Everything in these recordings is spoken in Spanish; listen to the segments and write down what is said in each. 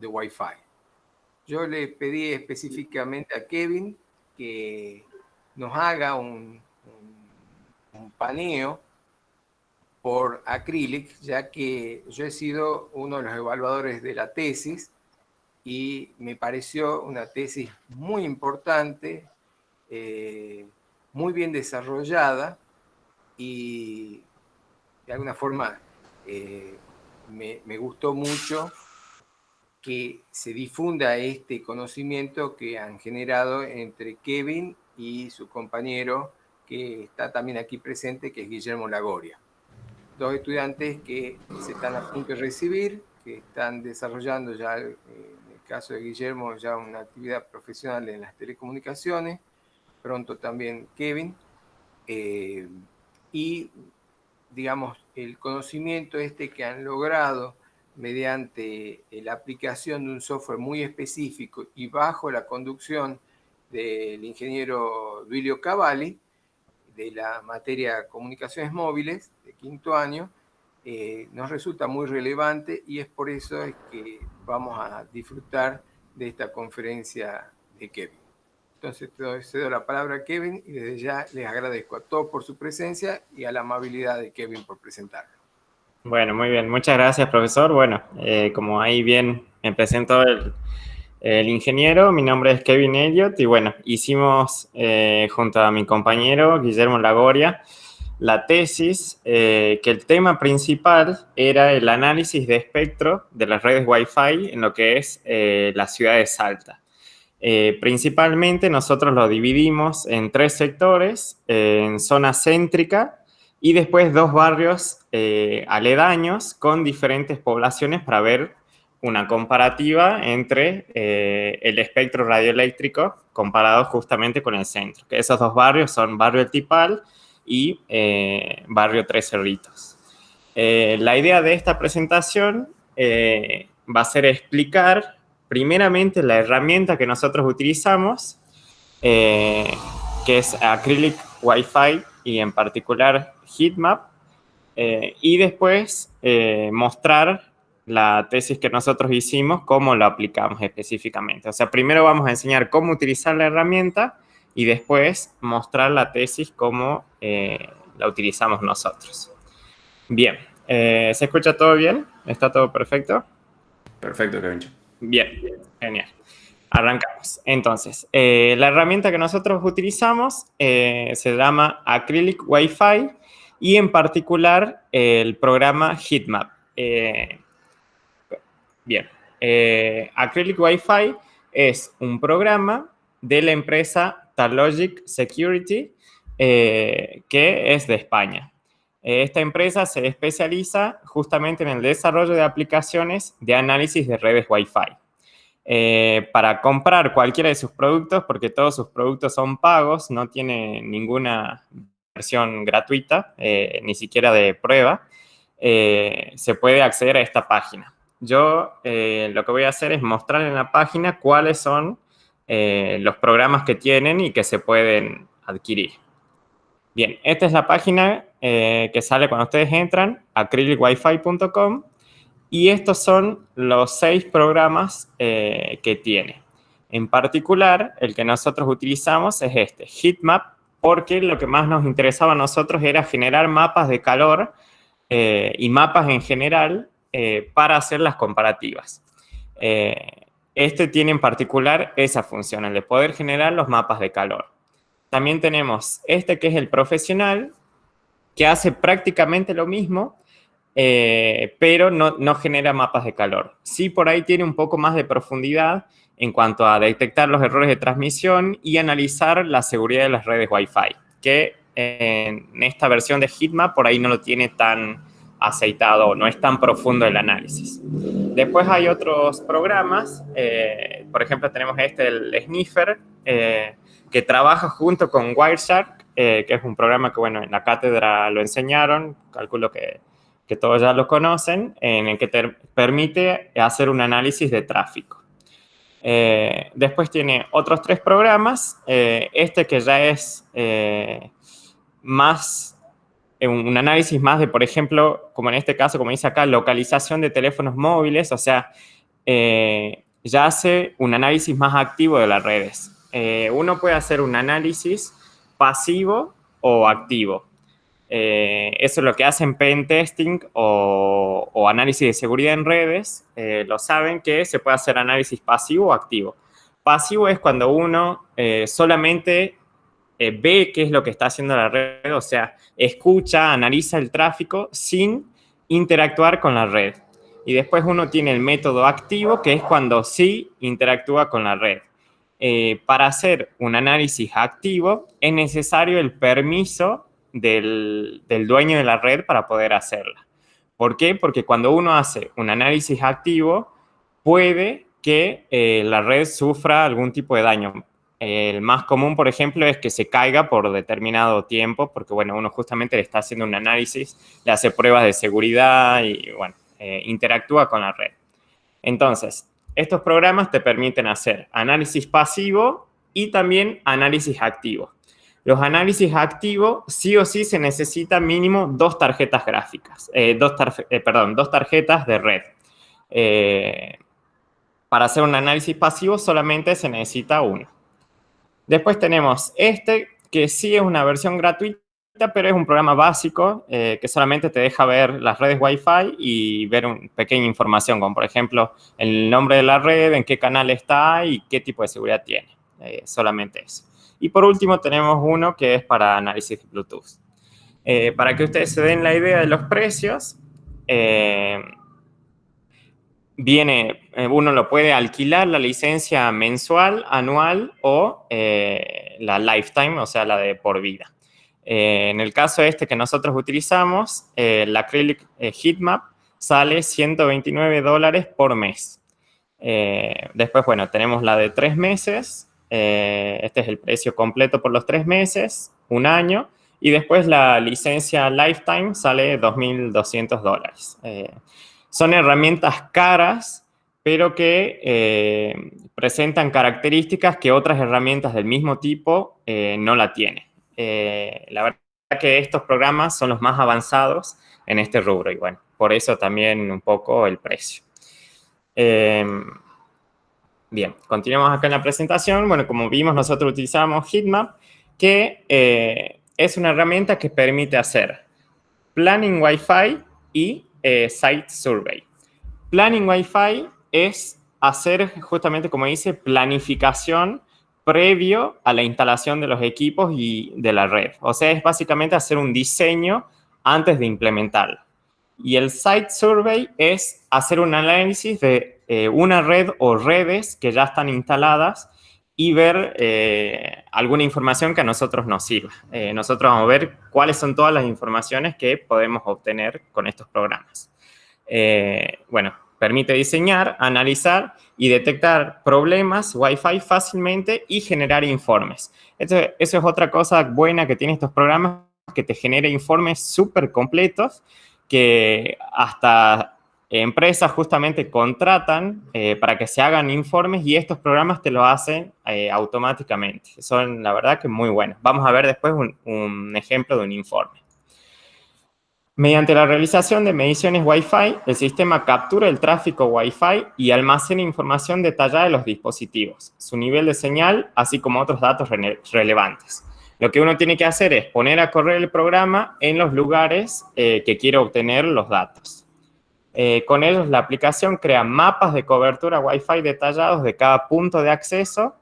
de Wi-Fi. Yo le pedí específicamente a Kevin que nos haga un paneo por Acrylic, ya que yo he sido uno de los evaluadores de la tesis y me pareció una tesis muy importante, muy bien desarrollada y de alguna forma me gustó mucho que se difunda este conocimiento que han generado entre Kevin y su compañero que está también aquí presente, que es Guillermo Lagoria. Dos estudiantes que se están a punto de recibir, que están desarrollando ya, en el caso de Guillermo, ya una actividad profesional en las telecomunicaciones, pronto también Kevin, y digamos, el conocimiento que han logrado mediante la aplicación de un software muy específico y bajo la conducción del ingeniero Duilio Cavalli, de la materia comunicaciones móviles de quinto año, nos resulta muy relevante y es por eso que vamos a disfrutar de esta conferencia de Kevin. Entonces cedo la palabra a Kevin y desde ya les agradezco a todos por su presencia y a la amabilidad de Kevin por presentarlo. Bueno, muy bien. Muchas gracias, profesor. Bueno, como ahí bien me presentó el ingeniero, mi nombre es Kevin Elliott y bueno, hicimos junto a mi compañero Guillermo Lagoria la tesis que el tema principal era el análisis de espectro de las redes Wi-Fi en lo que es la ciudad de Salta. Principalmente nosotros lo dividimos en 3 sectores, en zona céntrica y después 2 barrios aledaños con diferentes poblaciones para ver una comparativa entre el espectro radioeléctrico comparado justamente con el centro. Que esos 2 barrios son Barrio El Tipal y Barrio Tres Cerritos. La idea de esta presentación va a ser explicar primeramente la herramienta que nosotros utilizamos, que es Acrylic Wi-Fi y en particular Heatmap, y después mostrar la tesis que nosotros hicimos, cómo lo aplicamos específicamente. O sea, primero vamos a enseñar cómo utilizar la herramienta y después mostrar la tesis, cómo la utilizamos nosotros. Bien, ¿se escucha todo bien? ¿Está todo perfecto? Perfecto, Kevin. Bien, genial. Arrancamos. Entonces, la herramienta que nosotros utilizamos se llama Acrylic Wi-Fi y en particular el programa Heatmap. Bien, Acrylic Wi-Fi es un programa de la empresa Talogic Security que es de España. Esta empresa se especializa justamente en el desarrollo de aplicaciones de análisis de redes Wi-Fi. Para comprar cualquiera de sus productos, porque todos sus productos son pagos, no tiene ninguna versión gratuita, ni siquiera de prueba, se puede acceder a esta página. Yo lo que voy a hacer es mostrar en la página cuáles son los programas que tienen y que se pueden adquirir. Bien, esta es la página que sale cuando ustedes entran, acrylicwifi.com. Y estos son los 6 programas que tiene. En particular, el que nosotros utilizamos es este, Heatmap, porque lo que más nos interesaba a nosotros era generar mapas de calor y mapas en general para hacer las comparativas. Este tiene en particular esa función, el de poder generar los mapas de calor. También tenemos este que es el profesional, que hace prácticamente lo mismo, pero no genera mapas de calor. Sí, por ahí tiene un poco más de profundidad en cuanto a detectar los errores de transmisión y analizar la seguridad de las redes Wi-Fi, que en esta versión de Heatmap por ahí no lo tiene tan aceitado, no es tan profundo el análisis. Después hay otros programas, por ejemplo tenemos el Sniffer, que trabaja junto con Wireshark, que es un programa que, bueno, en la cátedra lo enseñaron, calculo que todos ya lo conocen, en el que te permite hacer un análisis de tráfico. Después tiene otros 3 programas, este que ya es más, un análisis más de, por ejemplo, como en este caso, como dice acá, localización de teléfonos móviles, o sea, ya hace un análisis más activo de las redes. Uno puede hacer un análisis pasivo o activo. Eso es lo que hacen pen testing o análisis de seguridad en redes. Lo saben que se puede hacer análisis pasivo o activo. Pasivo es cuando uno solamente ve qué es lo que está haciendo la red, o sea, escucha, analiza el tráfico sin interactuar con la red. Y después uno tiene el método activo, que es cuando sí interactúa con la red. Para hacer un análisis activo es necesario el permiso del dueño de la red para poder hacerla. ¿Por qué? Porque cuando uno hace un análisis activo, puede que la red sufra algún tipo de daño. El más común, por ejemplo, es que se caiga por determinado tiempo, porque, bueno, uno justamente le está haciendo un análisis, le hace pruebas de seguridad y, bueno, interactúa con la red. Entonces, estos programas te permiten hacer análisis pasivo y también análisis activo. Los análisis activos, sí o sí, se necesita mínimo 2 tarjetas gráficas, dos tarjetas de red. Para hacer un análisis pasivo solamente se necesita uno. Después tenemos este, que sí es una versión gratuita, pero es un programa básico que solamente te deja ver las redes Wi-Fi y ver una pequeña información, como por ejemplo el nombre de la red, en qué canal está y qué tipo de seguridad tiene. Solamente eso. Y por último tenemos uno que es para análisis de Bluetooth. Para que ustedes se den la idea de los precios, uno lo puede alquilar la licencia mensual, anual o la lifetime, o sea, la de por vida. En el caso este que nosotros utilizamos, la Acrylic Heatmap sale $129 por mes. Después, bueno, tenemos la de 3 meses. Este es el precio completo por los 3 meses, un año. Y después la licencia Lifetime sale $2.200. Son herramientas caras, pero que presentan características que otras herramientas del mismo tipo no la tienen. La verdad que estos programas son los más avanzados en este rubro y bueno, por eso también un poco el precio. Bien, continuamos acá en la presentación. Bueno, como vimos, nosotros utilizamos Heatmap, que es una herramienta que permite hacer planning Wi-Fi y site survey. Planning Wi-Fi es hacer, justamente como dice, planificación previo a la instalación de los equipos y de la red. O sea, es básicamente hacer un diseño antes de implementarlo. Y el Site Survey es hacer un análisis de una red o redes que ya están instaladas y ver alguna información que a nosotros nos sirva. Nosotros vamos a ver cuáles son todas las informaciones que podemos obtener con estos programas. Bueno, permite diseñar, analizar y detectar problemas Wi-Fi fácilmente y generar informes. Eso es otra cosa buena que tienen estos programas, que te genera informes súper completos que hasta empresas justamente contratan para que se hagan informes y estos programas te lo hacen automáticamente. Son, la verdad, que muy buenos. Vamos a ver después un ejemplo de un informe. Mediante la realización de mediciones Wi-Fi, el sistema captura el tráfico Wi-Fi y almacena información detallada de los dispositivos, su nivel de señal, así como otros datos relevantes. Lo que uno tiene que hacer es poner a correr el programa en los lugares que quiere obtener los datos. Con ellos, la aplicación crea mapas de cobertura Wi-Fi detallados de cada punto de acceso,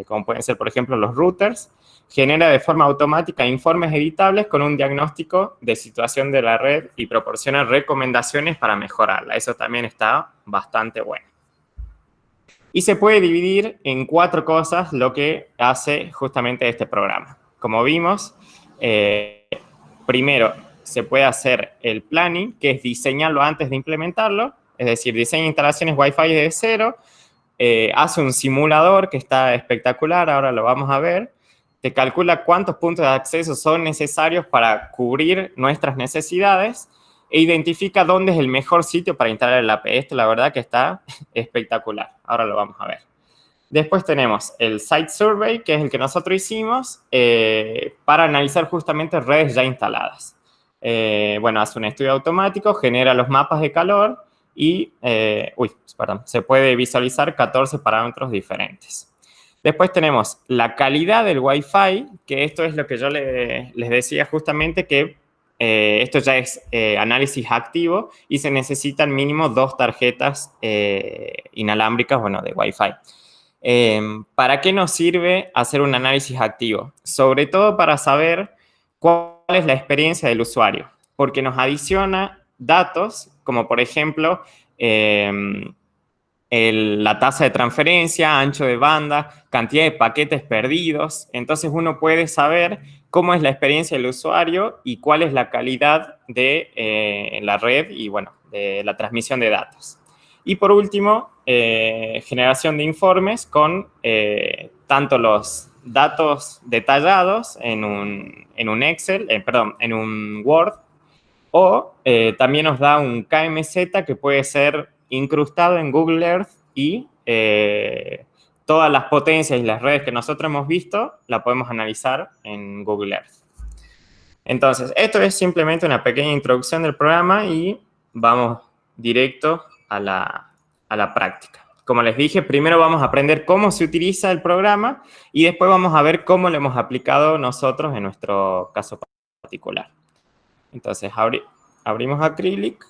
como pueden ser, por ejemplo, los routers. Genera de forma automática informes editables con un diagnóstico de situación de la red y proporciona recomendaciones para mejorarla. Eso también está bastante bueno. Y se puede dividir en 4 cosas lo que hace justamente este programa. Como vimos, primero se puede hacer el planning, que es diseñarlo antes de implementarlo, es decir, diseña instalaciones Wi-Fi desde cero, hace un simulador que está espectacular, ahora lo vamos a ver, te calcula cuántos puntos de acceso son necesarios para cubrir nuestras necesidades e identifica dónde es el mejor sitio para instalar el API. Esto, la verdad, que está espectacular. Ahora lo vamos a ver. Después tenemos el Site Survey, que es el que nosotros hicimos para analizar justamente redes ya instaladas. Bueno, hace un estudio automático, genera los mapas de calor y, perdón, se puede visualizar 14 parámetros diferentes. Después tenemos la calidad del Wi-Fi, que esto es lo que yo les decía justamente, que esto ya es análisis activo y se necesitan mínimo 2 tarjetas inalámbricas, bueno, de Wi-Fi. ¿Para qué nos sirve hacer un análisis activo? Sobre todo para saber cuál es la experiencia del usuario, porque nos adiciona datos, como por ejemplo, la tasa de transferencia, ancho de banda, cantidad de paquetes perdidos. Entonces uno puede saber cómo es la experiencia del usuario y cuál es la calidad de la red y, bueno, de la transmisión de datos. Y por último, generación de informes con tanto los datos detallados en un Excel, en un Word, o también nos da un KMZ que puede ser incrustado en Google Earth y todas las potencias y las redes que nosotros hemos visto la podemos analizar en Google Earth. Entonces, esto es simplemente una pequeña introducción del programa y vamos directo a la práctica. Como les dije, primero vamos a aprender cómo se utiliza el programa y después vamos a ver cómo lo hemos aplicado nosotros en nuestro caso particular. Entonces, abrimos Acrylic.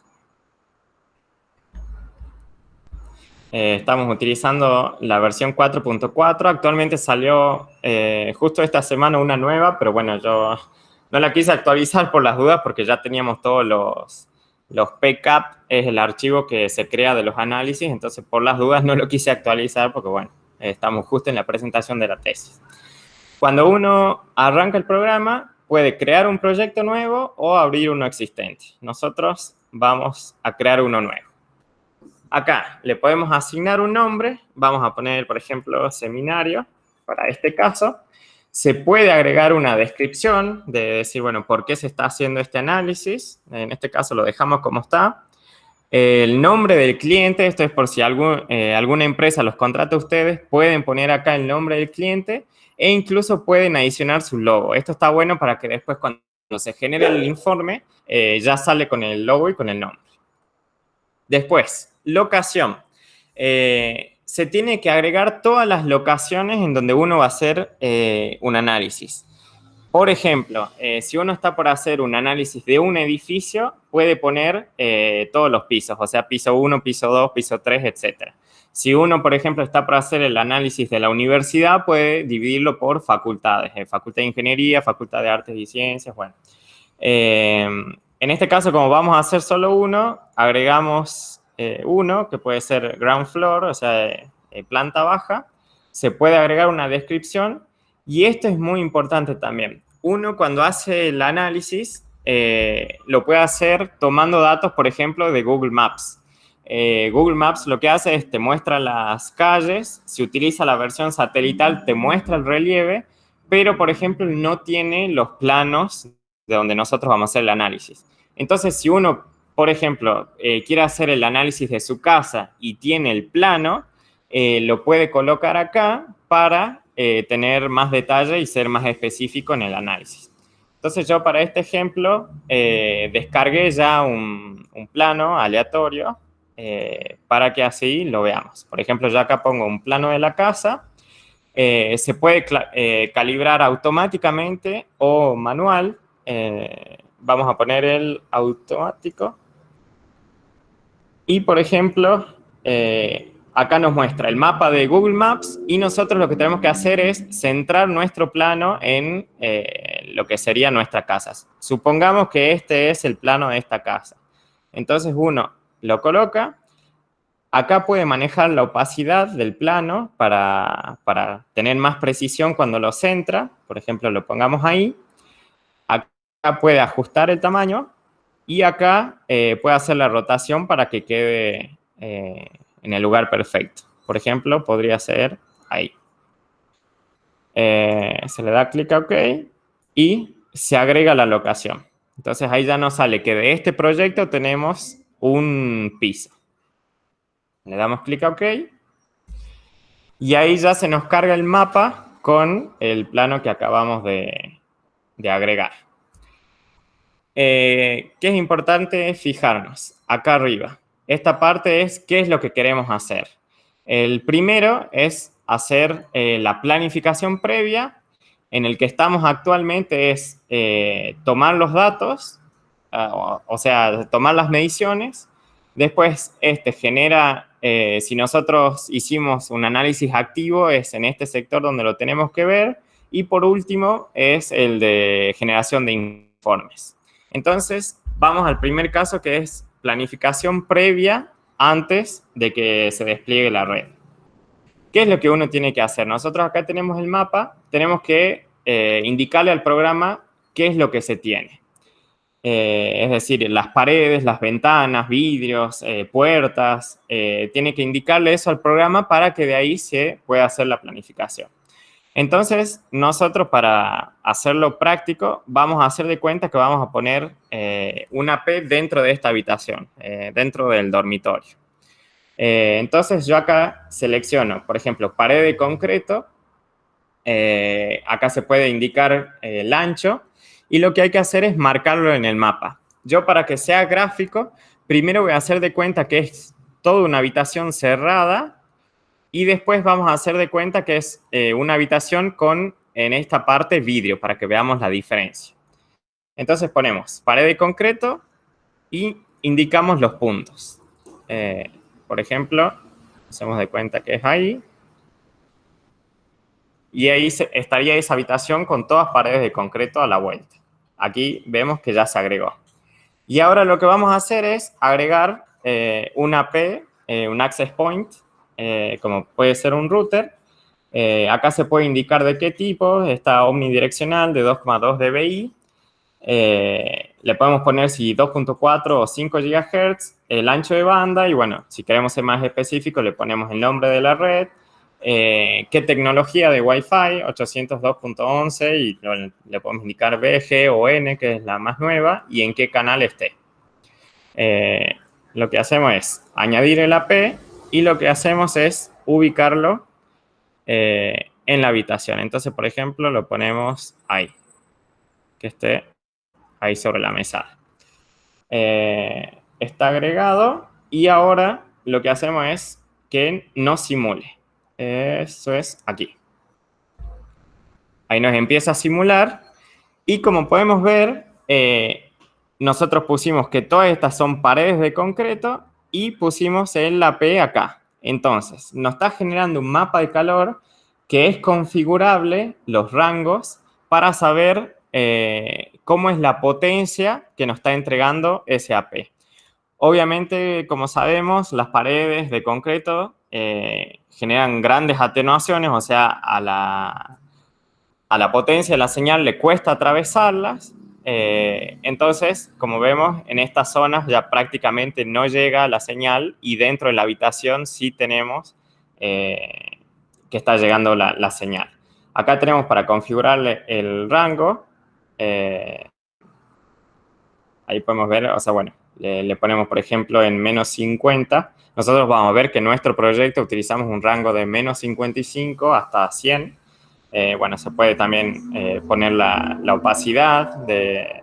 Estamos utilizando la versión 4.4. Actualmente salió justo esta semana una nueva, pero bueno, yo no la quise actualizar por las dudas porque ya teníamos todos los PCAP, es el archivo que se crea de los análisis, entonces por las dudas no lo quise actualizar porque bueno, estamos justo en la presentación de la tesis. Cuando uno arranca el programa, puede crear un proyecto nuevo o abrir uno existente. Nosotros vamos a crear uno nuevo. Acá le podemos asignar un nombre. Vamos a poner, por ejemplo, seminario para este caso. Se puede agregar una descripción de decir, bueno, por qué se está haciendo este análisis. En este caso lo dejamos como está. El nombre del cliente, esto es por si alguna empresa los contrata a ustedes, pueden poner acá el nombre del cliente e incluso pueden adicionar su logo. Esto está bueno para que después cuando se genere el informe ya sale con el logo y con el nombre. Después, locación. Se tiene que agregar todas las locaciones en donde uno va a hacer un análisis. Por ejemplo, si uno está por hacer un análisis de un edificio, puede poner todos los pisos, o sea, piso 1, piso 2, piso 3, etc. Si uno, por ejemplo, está por hacer el análisis de la universidad, puede dividirlo por facultades, Facultad de Ingeniería, Facultad de Artes y Ciencias, bueno. En este caso, como vamos a hacer solo uno, agregamos uno, que puede ser ground floor, o sea, planta baja. Se puede agregar una descripción. Y esto es muy importante también. Uno, cuando hace el análisis, lo puede hacer tomando datos, por ejemplo, de Google Maps. Google Maps lo que hace es te muestra las calles. Si utiliza la versión satelital, te muestra el relieve, pero, por ejemplo, no tiene los planos de donde nosotros vamos a hacer el análisis. Entonces, si uno, por ejemplo, quiere hacer el análisis de su casa y tiene el plano, lo puede colocar acá para tener más detalle y ser más específico en el análisis. Entonces, yo para este ejemplo descargué ya un plano aleatorio para que así lo veamos. Por ejemplo, yo acá pongo un plano de la casa. Se puede calibrar automáticamente o manual. Vamos a poner el automático. Y, por ejemplo, acá nos muestra el mapa de Google Maps y nosotros lo que tenemos que hacer es centrar nuestro plano en lo que sería nuestra casa. Supongamos que este es el plano de esta casa. Entonces, uno lo coloca. Acá puede manejar la opacidad del plano para tener más precisión cuando lo centra. Por ejemplo, lo pongamos ahí. Acá puede ajustar el tamaño y acá puede hacer la rotación para que quede en el lugar perfecto. Por ejemplo, podría ser ahí. Se le da clic a OK y se agrega la locación. Entonces, ahí ya nos sale que de este proyecto tenemos un piso. Le damos clic a OK. Y ahí ya se nos carga el mapa con el plano que acabamos de agregar. ¿Qué es importante fijarnos? Acá arriba. esta parte es qué es lo que queremos hacer. El primero es hacer la planificación previa. En el que estamos actualmente es tomar los datos, o sea, tomar las mediciones. Después, genera, si nosotros hicimos un análisis activo, es en este sector donde lo tenemos que ver. Y por último, es el de generación de informes. Entonces, vamos al primer caso, que es planificación previa antes de que se despliegue la red. ¿Qué es lo que uno tiene que hacer? Nosotros acá tenemos el mapa, tenemos que indicarle al programa qué es lo que se tiene. Es decir, las paredes, las ventanas, vidrios, puertas, tiene que indicarle eso al programa para que de ahí se pueda hacer la planificación. Entonces, nosotros para hacerlo práctico, vamos a hacer de cuenta que vamos a poner una AP dentro de esta habitación, dentro del dormitorio. Entonces, yo acá selecciono, por ejemplo, pared de concreto. Acá se puede indicar el ancho. Y lo que hay que hacer es marcarlo en el mapa. Yo, para que sea gráfico, primero voy a hacer de cuenta que es toda una habitación cerrada. Y después vamos a hacer de cuenta que es una habitación con, en esta parte, vidrio, para que veamos la diferencia. Entonces ponemos pared de concreto y indicamos los puntos. Por ejemplo, hacemos de cuenta que es ahí. Y ahí estaría esa habitación con todas paredes de concreto a la vuelta. Aquí vemos que ya se agregó. Y ahora lo que vamos a hacer es agregar una AP, un access point, como puede ser un router. Acá se puede indicar de qué tipo. Está omnidireccional de 2,2 dBi. Le podemos poner si 2.4 o 5 GHz, el ancho de banda. Y bueno, si queremos ser más específico, le ponemos el nombre de la red. ¿Qué tecnología de Wi-Fi? 802.11 y le podemos indicar B, G o N, que es la más nueva, y en qué canal esté. Lo que hacemos es añadir el AP y lo que hacemos es ubicarlo en la habitación. Entonces, por ejemplo, lo ponemos ahí, que esté ahí sobre la mesa. Está agregado y ahora lo que hacemos es que no simule. Eso es aquí. Ahí nos empieza a simular y como podemos ver, nosotros pusimos que todas estas son paredes de concreto y pusimos el AP acá. Entonces, nos está generando un mapa de calor que es configurable, los rangos, para saber cómo es la potencia que nos está entregando ese AP. Obviamente, como sabemos, las paredes de concreto generan grandes atenuaciones, o sea, a la potencia de la señal le cuesta atravesarlas. Entonces, como vemos, en estas zonas ya prácticamente no llega la señal y dentro de la habitación sí tenemos que está llegando la señal. Acá tenemos para configurarle el rango. Ahí podemos ver, o sea, bueno, le ponemos, por ejemplo, en menos 50. Nosotros vamos a ver que en nuestro proyecto utilizamos un rango de menos 55 hasta 100. Bueno, se puede también poner la opacidad de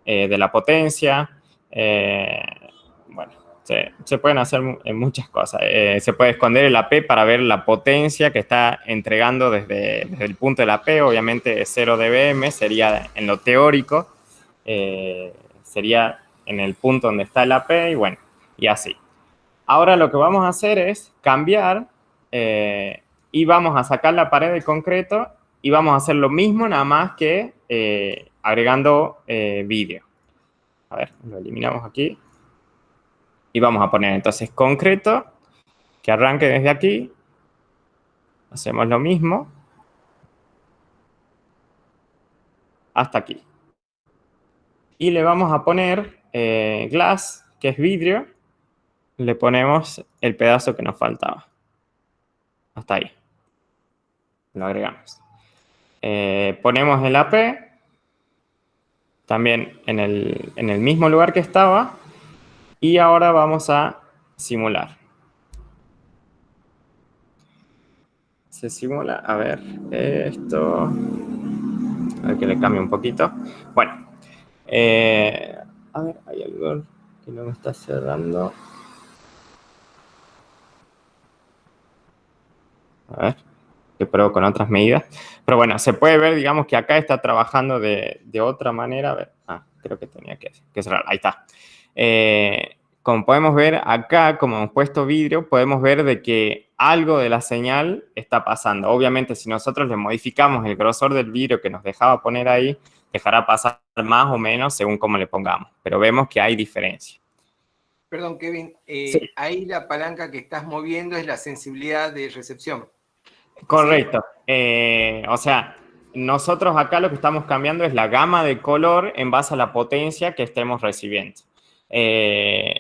la potencia. Bueno, se pueden hacer muchas cosas. Se puede esconder el AP para ver la potencia que está entregando desde el punto del AP. Obviamente 0 dBm sería en lo teórico. Sería en el punto donde está el AP y bueno, y así. Ahora lo que vamos a hacer es cambiar y vamos a sacar la pared de concreto y vamos a hacer lo mismo, nada más que agregando vídeo. A ver, lo eliminamos aquí. Y vamos a poner entonces concreto, que arranque desde aquí. Hacemos lo mismo. Hasta aquí. Y le vamos a poner glass, que es vidrio. Le ponemos el pedazo que nos faltaba. Hasta ahí. Lo agregamos. Ponemos el AP. También en el mismo lugar que estaba. Y ahora vamos a simular. Se simula. A ver, esto. A ver que le cambie un poquito. Bueno. A ver, hay algo que no me está cerrando. A ver, que pruebo con otras medidas. Pero bueno, se puede ver, digamos, que acá está trabajando de otra manera. A ver, creo que tenía que cerrar. Ahí está. Como podemos ver acá, como hemos puesto vidrio, podemos ver de que algo de la señal está pasando. Obviamente, si nosotros le modificamos el grosor del vidrio que nos dejaba poner ahí, dejará pasar más o menos según cómo le pongamos. Pero vemos que hay diferencia. Perdón, Kevin, Sí, ahí la palanca que estás moviendo es la sensibilidad de recepción. ¿Sí? correcto. O sea, nosotros acá lo que estamos cambiando es la gama de color en base a la potencia que estemos recibiendo.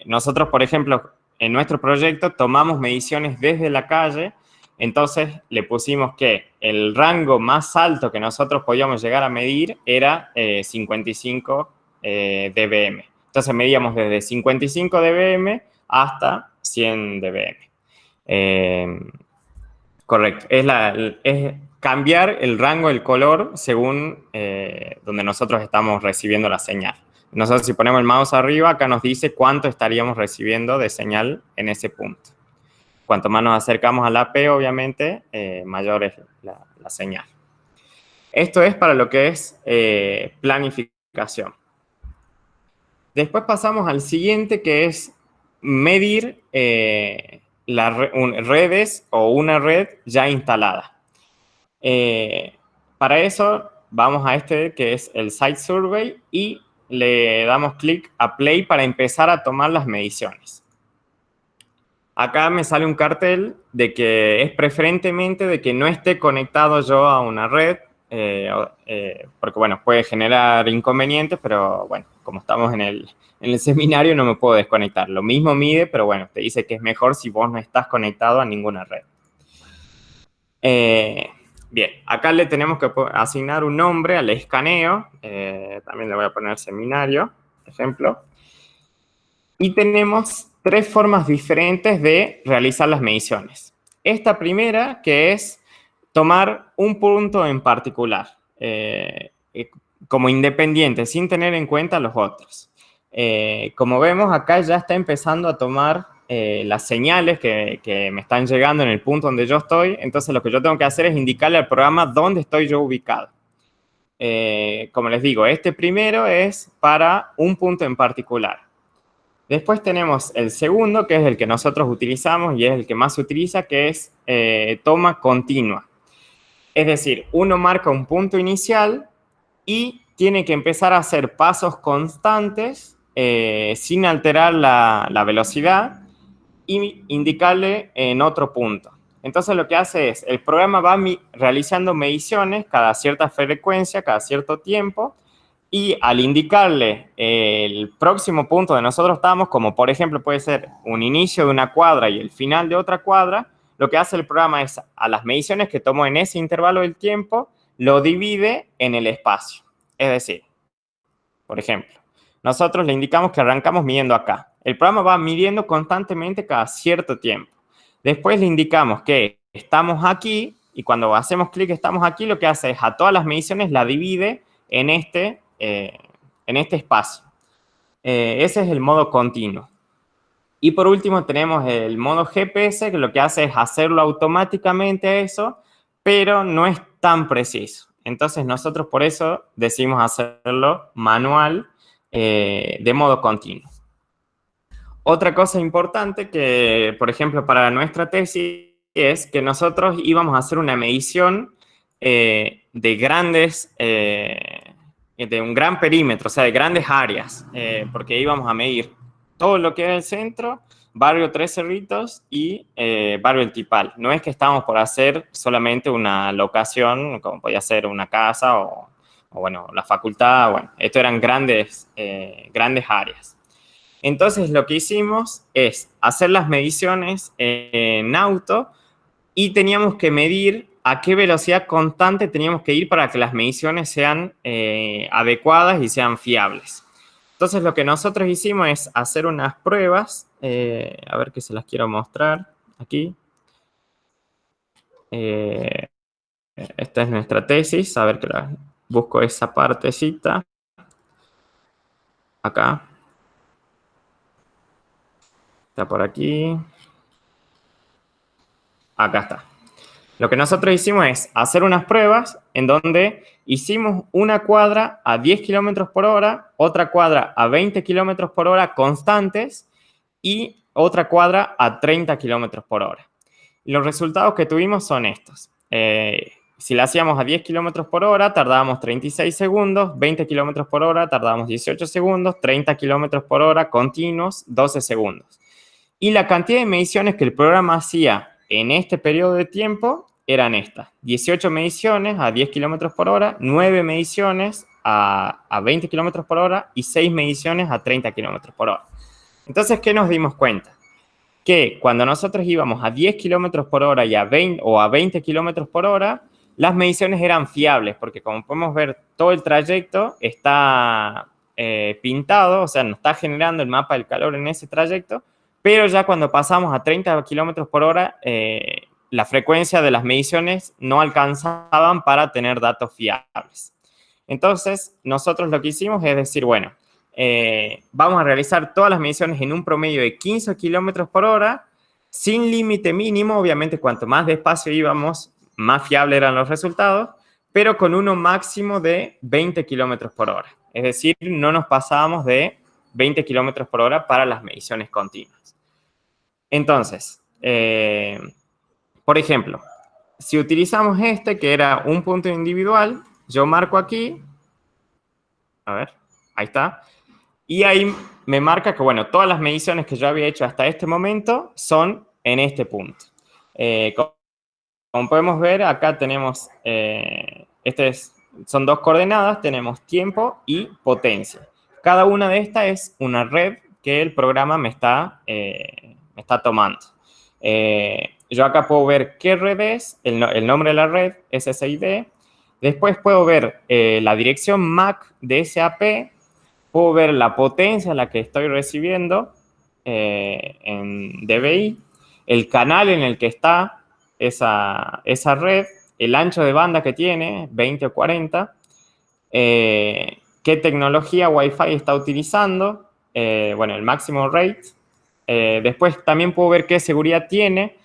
Nosotros, por ejemplo, en nuestro proyecto tomamos mediciones desde la calle, entonces le pusimos que el rango más alto que nosotros podíamos llegar a medir era 55 dBm. Entonces medíamos desde 55 dBm hasta 100 dBm. Correcto. Es cambiar el rango del color según donde nosotros estamos recibiendo la señal. Nosotros si ponemos el mouse arriba, acá nos dice cuánto estaríamos recibiendo de señal en ese punto. Cuanto más nos acercamos a la P, obviamente, mayor es la señal. Esto es para lo que es planificación. Después pasamos al siguiente, que es medir redes o una red ya instalada. Para eso vamos a este que es el Site Survey y le damos clic a Play para empezar a tomar las mediciones. Acá me sale un cartel de que es preferentemente de que no esté conectado yo a una red, porque bueno, puede generar inconvenientes, pero bueno, como estamos en el seminario no me puedo desconectar. Lo mismo mide, pero bueno, te dice que es mejor si vos no estás conectado a ninguna red. Bien, acá le tenemos que asignar un nombre al escaneo. También le voy a poner seminario, por ejemplo. Y tenemos tres formas diferentes de realizar las mediciones. Esta primera, que es tomar un punto en particular, como independiente, sin tener en cuenta los otros. Como vemos, acá ya está empezando a tomar las señales que me están llegando en el punto donde yo estoy. Entonces, lo que yo tengo que hacer es indicarle al programa dónde estoy yo ubicado. Como les digo, este primero es para un punto en particular. Después tenemos el segundo, que es el que nosotros utilizamos y es el que más se utiliza, que es toma continua. Es decir, uno marca un punto inicial y tiene que empezar a hacer pasos constantes sin alterar la velocidad y indicarle en otro punto. Entonces lo que hace es, el programa va realizando mediciones cada cierta frecuencia, cada cierto tiempo, y al indicarle el próximo punto donde nosotros estamos, como por ejemplo puede ser un inicio de una cuadra y el final de otra cuadra, lo que hace el programa es a las mediciones que tomó en ese intervalo del tiempo, lo divide en el espacio. Es decir, por ejemplo, nosotros le indicamos que arrancamos midiendo acá. El programa va midiendo constantemente cada cierto tiempo. Después le indicamos que estamos aquí y cuando hacemos clic estamos aquí, lo que hace es a todas las mediciones la divide en este espacio. Ese es el modo continuo. Y por último tenemos el modo GPS, que lo que hace es hacerlo automáticamente eso, pero no es tan preciso. Entonces nosotros por eso decidimos hacerlo manual de modo continuo. Otra cosa importante que, por ejemplo, para nuestra tesis es que nosotros íbamos a hacer una medición de grandes, de un gran perímetro, o sea, de grandes áreas, porque íbamos a medir todo lo que era el centro, barrio Tres Cerritos y barrio El Tipal. No es que estábamos por hacer solamente una locación, como podía ser una casa o bueno, la facultad, bueno, esto eran grandes áreas. Entonces lo que hicimos es hacer las mediciones en auto y teníamos que medir a qué velocidad constante teníamos que ir para que las mediciones sean adecuadas y sean fiables. Entonces lo que nosotros hicimos es hacer unas pruebas, a ver que se las quiero mostrar aquí. Esta es nuestra tesis, a ver que busco esa partecita. Acá. Está por aquí. Acá está. Lo que nosotros hicimos es hacer unas pruebas en donde hicimos una cuadra a 10 kilómetros por hora, otra cuadra a 20 kilómetros por hora constantes y otra cuadra a 30 kilómetros por hora. Los resultados que tuvimos son estos. Si la hacíamos a 10 kilómetros por hora, tardábamos 36 segundos, 20 kilómetros por hora, tardábamos 18 segundos, 30 kilómetros por hora continuos, 12 segundos. Y la cantidad de mediciones que el programa hacía en este periodo de tiempo eran estas: 18 mediciones a 10 kilómetros por hora, 9 mediciones a 20 kilómetros por hora y 6 mediciones a 30 kilómetros por hora. Entonces, ¿qué nos dimos cuenta? Que cuando nosotros íbamos a 10 kilómetros por hora y a 20 kilómetros por hora, las mediciones eran fiables, porque como podemos ver, todo el trayecto está pintado, o sea, nos está generando el mapa del calor en ese trayecto, pero ya cuando pasamos a 30 kilómetros por hora, la frecuencia de las mediciones no alcanzaban para tener datos fiables. Entonces, nosotros lo que hicimos es decir, bueno, vamos a realizar todas las mediciones en un promedio de 15 kilómetros por hora, sin límite mínimo. Obviamente, cuanto más despacio íbamos, más fiables eran los resultados, pero con uno máximo de 20 kilómetros por hora. Es decir, no nos pasábamos de 20 kilómetros por hora para las mediciones continuas. Entonces, por ejemplo, si utilizamos este, que era un punto individual, yo marco aquí, a ver, ahí está, y ahí me marca que, bueno, todas las mediciones que yo había hecho hasta este momento son en este punto. Como podemos ver, acá tenemos, son dos coordenadas, tenemos tiempo y potencia. Cada una de estas es una red que el programa me está tomando. Yo acá puedo ver qué red es, el nombre de la red, SSID. Después puedo ver la dirección MAC de ese AP. Puedo ver la potencia a la que estoy recibiendo en dBi, el canal en el que está esa red, el ancho de banda que tiene, 20 o 40, qué tecnología Wi-Fi está utilizando, bueno, el máximo rate. Después también puedo ver qué seguridad tiene,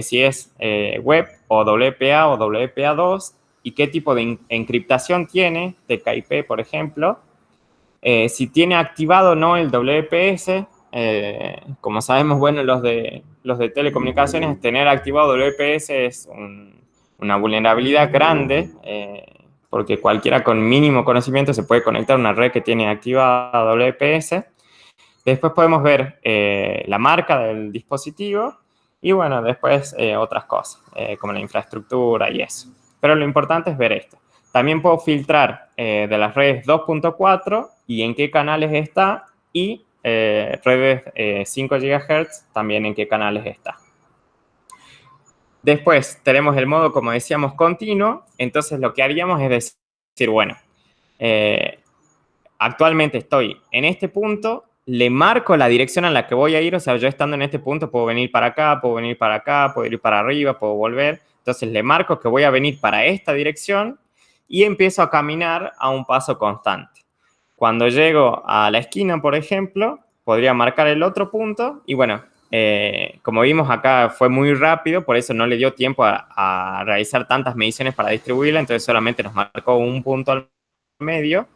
si es web o WPA o WPA2, y qué tipo de encriptación tiene, TKIP, por ejemplo. Si tiene activado o no el WPS, como sabemos, bueno, los de telecomunicaciones, tener activado WPS es una vulnerabilidad grande, porque cualquiera con mínimo conocimiento se puede conectar a una red que tiene activada WPS. Después podemos ver la marca del dispositivo y, bueno, después otras cosas, como la infraestructura y eso. Pero lo importante es ver esto. También puedo filtrar de las redes 2.4 y en qué canales está, y redes 5 GHz también en qué canales está. Después tenemos el modo, como decíamos, continuo. Entonces lo que haríamos es decir, bueno, actualmente estoy en este punto, le marco la dirección a la que voy a ir. O sea, yo estando en este punto puedo venir para acá, puedo venir para acá, puedo ir para arriba, puedo volver. Entonces le marco que voy a venir para esta dirección y empiezo a caminar a un paso constante. Cuando llego a la esquina, por ejemplo, podría marcar el otro punto y, bueno, como vimos acá fue muy rápido, por eso no le dio tiempo a realizar tantas mediciones para distribuirla, entonces solamente nos marcó un punto al medio,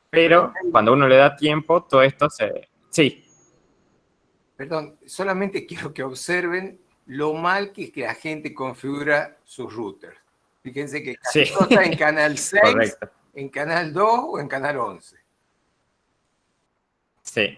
pero cuando uno le da tiempo, todo esto se... Sí. Perdón, solamente quiero que observen lo mal que es que la gente configura sus routers. Fíjense que casi todo está en canal 6, correcto, en canal 2 o en canal 11. Sí.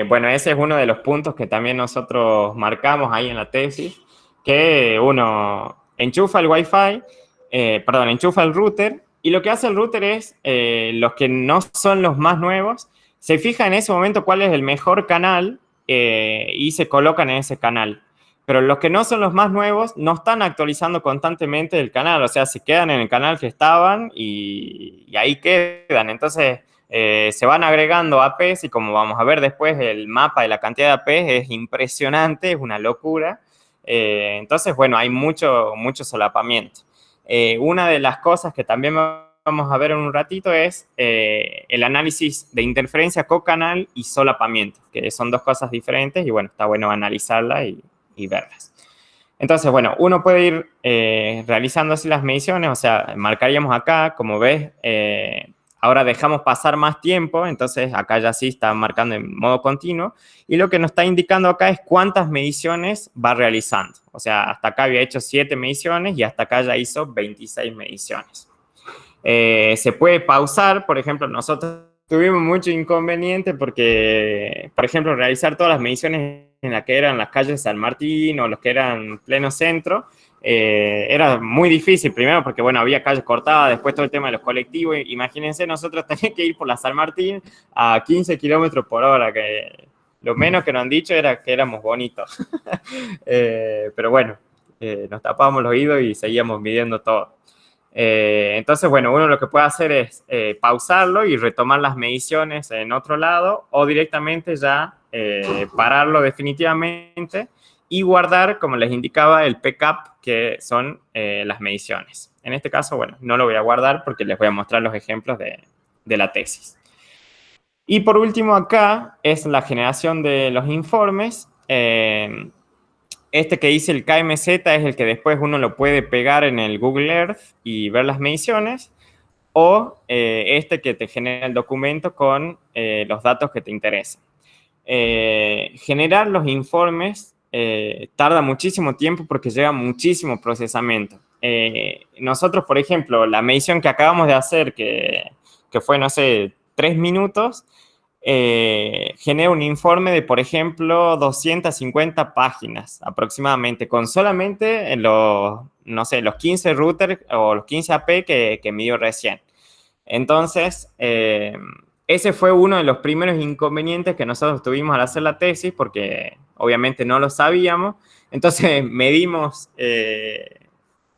Bueno, ese es uno de los puntos que también nosotros marcamos ahí en la tesis, que uno enchufa el Wi-Fi, enchufa el router, y lo que hace el router es, los que no son los más nuevos, se fija en ese momento cuál es el mejor canal y se colocan en ese canal. Pero los que no son los más nuevos no están actualizando constantemente el canal, o sea, se quedan en el canal que estaban y ahí quedan. Entonces, se van agregando APs y, como vamos a ver después, el mapa de la cantidad de APs es impresionante, es una locura. Entonces, bueno, hay mucho solapamiento. Una de las cosas que también vamos a ver en un ratito es el análisis de interferencia cocanal y solapamiento, que son dos cosas diferentes y, bueno, está bueno analizarlas y verlas. Entonces, bueno, uno puede ir realizando así las mediciones, o sea, marcaríamos acá, como ves, ahora dejamos pasar más tiempo, entonces acá ya sí está marcando en modo continuo, y lo que nos está indicando acá es cuántas mediciones va realizando. O sea, hasta acá había hecho 7 mediciones y hasta acá ya hizo 26 mediciones. Se puede pausar, por ejemplo, nosotros tuvimos mucho inconveniente porque, por ejemplo, realizar todas las mediciones en las que eran las calles San Martín o los que eran pleno centro, era muy difícil, primero porque, bueno, había calles cortadas, después todo el tema de los colectivos. Imagínense, nosotros teníamos que ir por la San Martín a 15 kilómetros por hora, que lo menos que nos han dicho era que éramos bonitos. Pero bueno, nos tapábamos los oídos y seguíamos midiendo todo. Entonces, bueno, uno lo que puede hacer es pausarlo y retomar las mediciones en otro lado o directamente ya pararlo definitivamente y guardar, como les indicaba, el backup, que son las mediciones. En este caso, bueno, no lo voy a guardar porque les voy a mostrar los ejemplos de la tesis. Y por último, acá es la generación de los informes. Este que dice el KMZ es el que después uno lo puede pegar en el Google Earth y ver las mediciones, o este que te genera el documento con los datos que te interesan. Generar los informes tarda muchísimo tiempo porque lleva muchísimo procesamiento. Nosotros, por ejemplo, la medición que acabamos de hacer, que fue, no sé, 3 minutos, genera un informe de, por ejemplo, 250 páginas aproximadamente, con solamente los, no sé, los 15 routers o los 15 AP que midió recién. Entonces, ese fue uno de los primeros inconvenientes que nosotros tuvimos al hacer la tesis, porque obviamente no lo sabíamos. Entonces, medimos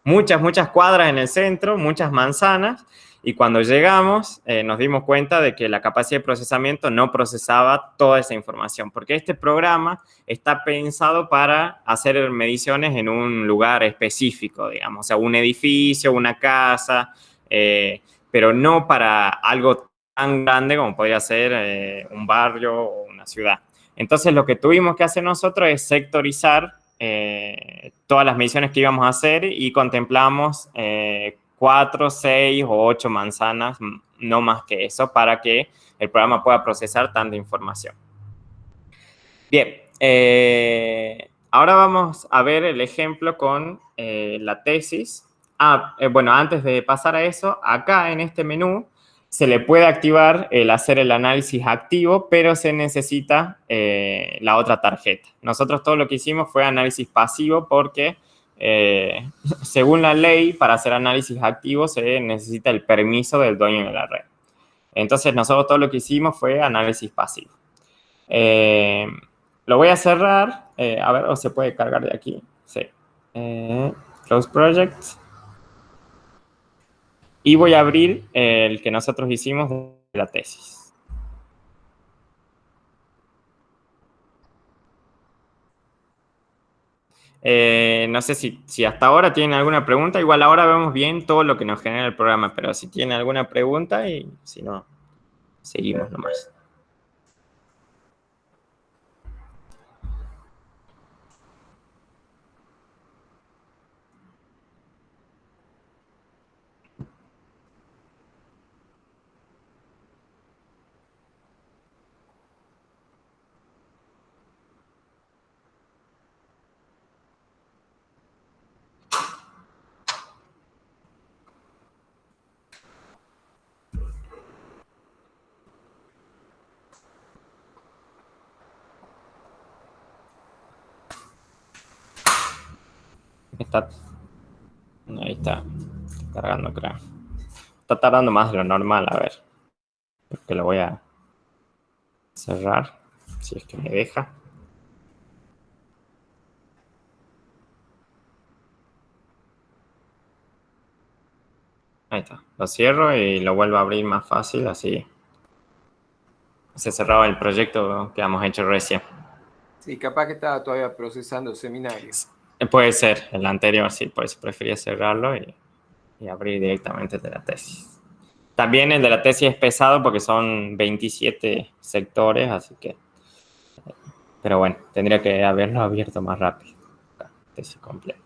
muchas cuadras en el centro, muchas manzanas, y cuando llegamos nos dimos cuenta de que la capacidad de procesamiento no procesaba toda esa información, porque este programa está pensado para hacer mediciones en un lugar específico, digamos, o sea, un edificio, una casa, pero no para algo tan grande como podría ser un barrio o una ciudad. Entonces, lo que tuvimos que hacer nosotros es sectorizar todas las mediciones que íbamos a hacer y contemplamos 4, 6 o 8 manzanas, no más que eso, para que el programa pueda procesar tanta información. Bien, ahora vamos a ver el ejemplo con la tesis. Bueno, antes de pasar a eso, acá en este menú se le puede activar el hacer el análisis activo, pero se necesita la otra tarjeta. Nosotros todo lo que hicimos fue análisis pasivo porque, según la ley, para hacer análisis activo se necesita el permiso del dueño de la red. Entonces, nosotros todo lo que hicimos fue análisis pasivo. Lo voy a cerrar. A ver, o se puede cargar de aquí. Sí. Close Project. Y voy a abrir el que nosotros hicimos de la tesis. No sé si hasta ahora tienen alguna pregunta. Igual ahora vemos bien todo lo que nos genera el programa, pero si tienen alguna pregunta y si no, seguimos nomás. Ahí está cargando, creo. Está tardando más de lo normal, a ver. Porque lo voy a cerrar, si es que me deja. Ahí está. Lo cierro y lo vuelvo a abrir más fácil, así se cerraba el proyecto que hemos hecho recién. Sí, capaz que estaba todavía procesando seminarios. Puede ser, el anterior sí, por eso prefería cerrarlo y abrir directamente el de la tesis. También el de la tesis es pesado porque son 27 sectores, así que... Pero bueno, tendría que haberlo abierto más rápido. tesis completa.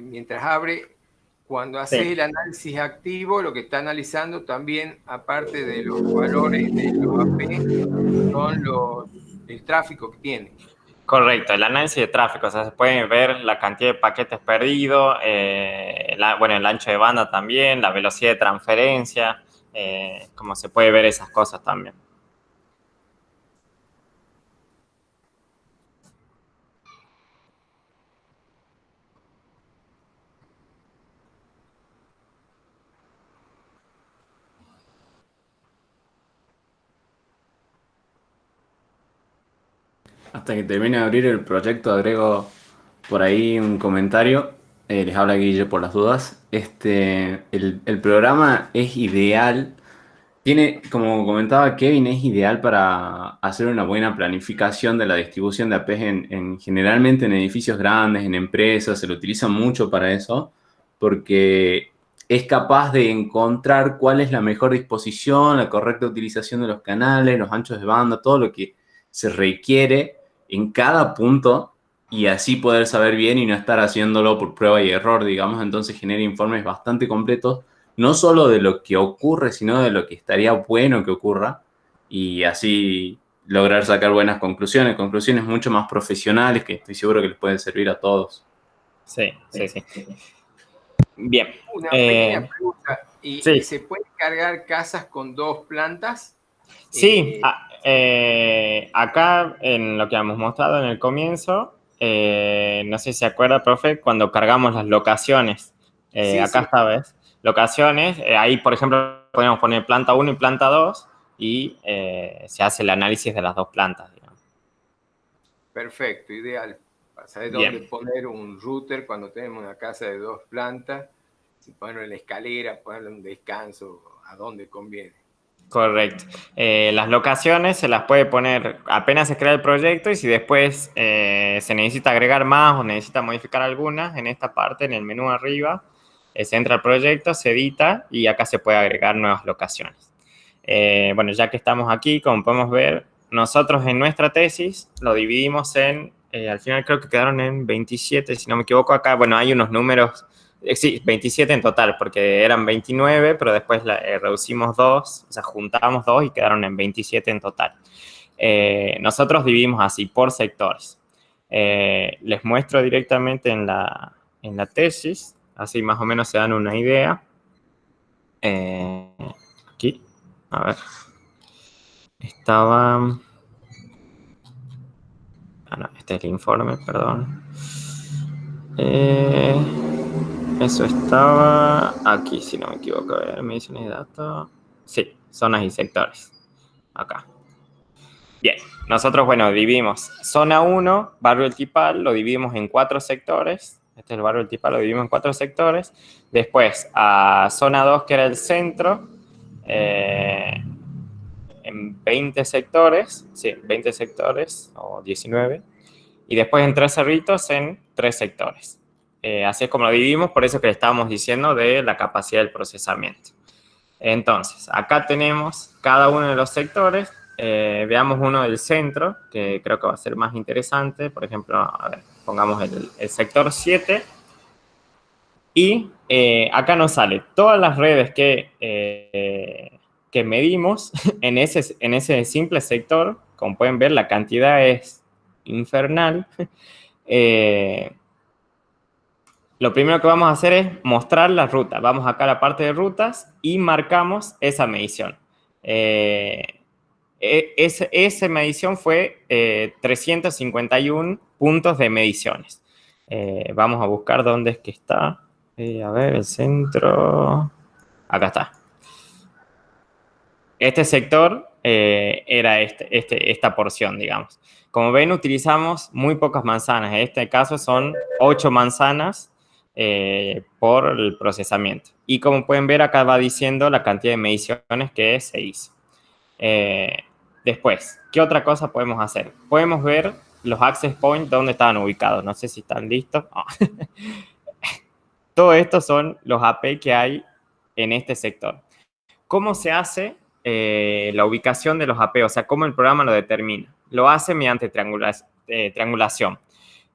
Mientras abre, cuando haces el análisis activo, lo que está analizando también, aparte de los valores de los AP, son el tráfico que tiene. Correcto, el análisis de tráfico, o sea, se puede ver la cantidad de paquetes perdidos, bueno, el ancho de banda también, la velocidad de transferencia, como se puede ver esas cosas también. Hasta que termine de abrir el proyecto, agrego por ahí un comentario. Les habla Guille por las dudas. El programa es ideal. Tiene, como comentaba Kevin, es ideal para hacer una buena planificación de la distribución de APs generalmente en edificios grandes, en empresas. Se lo utiliza mucho para eso, porque es capaz de encontrar cuál es la mejor disposición, la correcta utilización de los canales, los anchos de banda, todo lo que se requiere en cada punto, y así poder saber bien y no estar haciéndolo por prueba y error, digamos. Entonces genera informes bastante completos, no solo de lo que ocurre, sino de lo que estaría bueno que ocurra, y así lograr sacar buenas conclusiones mucho más profesionales que estoy seguro que les pueden servir a todos. Sí. Bien. Una pequeña pregunta. Sí. ¿Y se pueden cargar casas con 2 plantas? Sí, acá en lo que hemos mostrado en el comienzo, no sé si se acuerda, profe, cuando cargamos las locaciones. Sí, acá sí. está, ¿ves? Locaciones, ahí por ejemplo podemos poner planta 1 y planta 2 y se hace el análisis de las 2 plantas, digamos. Perfecto, ideal. Para saber Bien. dónde poner un router cuando tenemos una casa de 2 plantas, si ponerlo en la escalera, ponerlo en un descanso, a dónde conviene. Correcto. Las locaciones se las puede poner apenas se crea el proyecto, y si después se necesita agregar más o necesita modificar algunas, en esta parte, en el menú arriba, se entra al proyecto, se edita y acá se puede agregar nuevas locaciones. Bueno, ya que estamos aquí, como podemos ver, nosotros en nuestra tesis lo dividimos al final creo que quedaron en 27, si no me equivoco acá. Bueno, hay unos números. Sí, 27 en total, porque eran 29, pero después reducimos 2, o sea, juntamos 2 y quedaron en 27 en total. Nosotros dividimos así por sectores. Les muestro directamente en la tesis, así más o menos se dan una idea. Aquí, a ver. Estaba... no, este es el informe, perdón. Eso estaba aquí, si no me equivoco. A ver, mediciones de datos. Sí, zonas y sectores. Acá. Bien, nosotros, bueno, dividimos zona 1, barrio El Tipal, lo dividimos en 4 sectores. Este es el barrio El Tipal, lo dividimos en 4 sectores. Después, a zona 2, que era el centro, en 20 sectores. Sí, 20 sectores, o 19. Y después en 3 cerritos en 3 sectores. Así es como lo dividimos, por eso que le estábamos diciendo de la capacidad del procesamiento. Entonces, acá tenemos cada uno de los sectores. Veamos uno del centro, que creo que va a ser más interesante. Por ejemplo, a ver, pongamos el sector 7. Y acá nos sale todas las redes que medimos en ese simple sector. Como pueden ver, la cantidad es infernal. Lo primero que vamos a hacer es mostrar la ruta. Vamos acá a la parte de rutas y marcamos esa medición. Esa medición fue 351 puntos de mediciones. Vamos a buscar dónde es que está. A ver, el centro. Acá está. Este sector era esta porción, digamos. Como ven, utilizamos muy pocas manzanas. En este caso son 8 manzanas por el procesamiento. Y como pueden ver, acá va diciendo la cantidad de mediciones que se hizo. Después, ¿qué otra cosa podemos hacer? Podemos ver los access points donde estaban ubicados. No sé si están listos. Oh. Todo esto son los AP que hay en este sector. ¿Cómo se hace la ubicación de los AP? O sea, ¿cómo el programa lo determina? Lo hace mediante triangulación.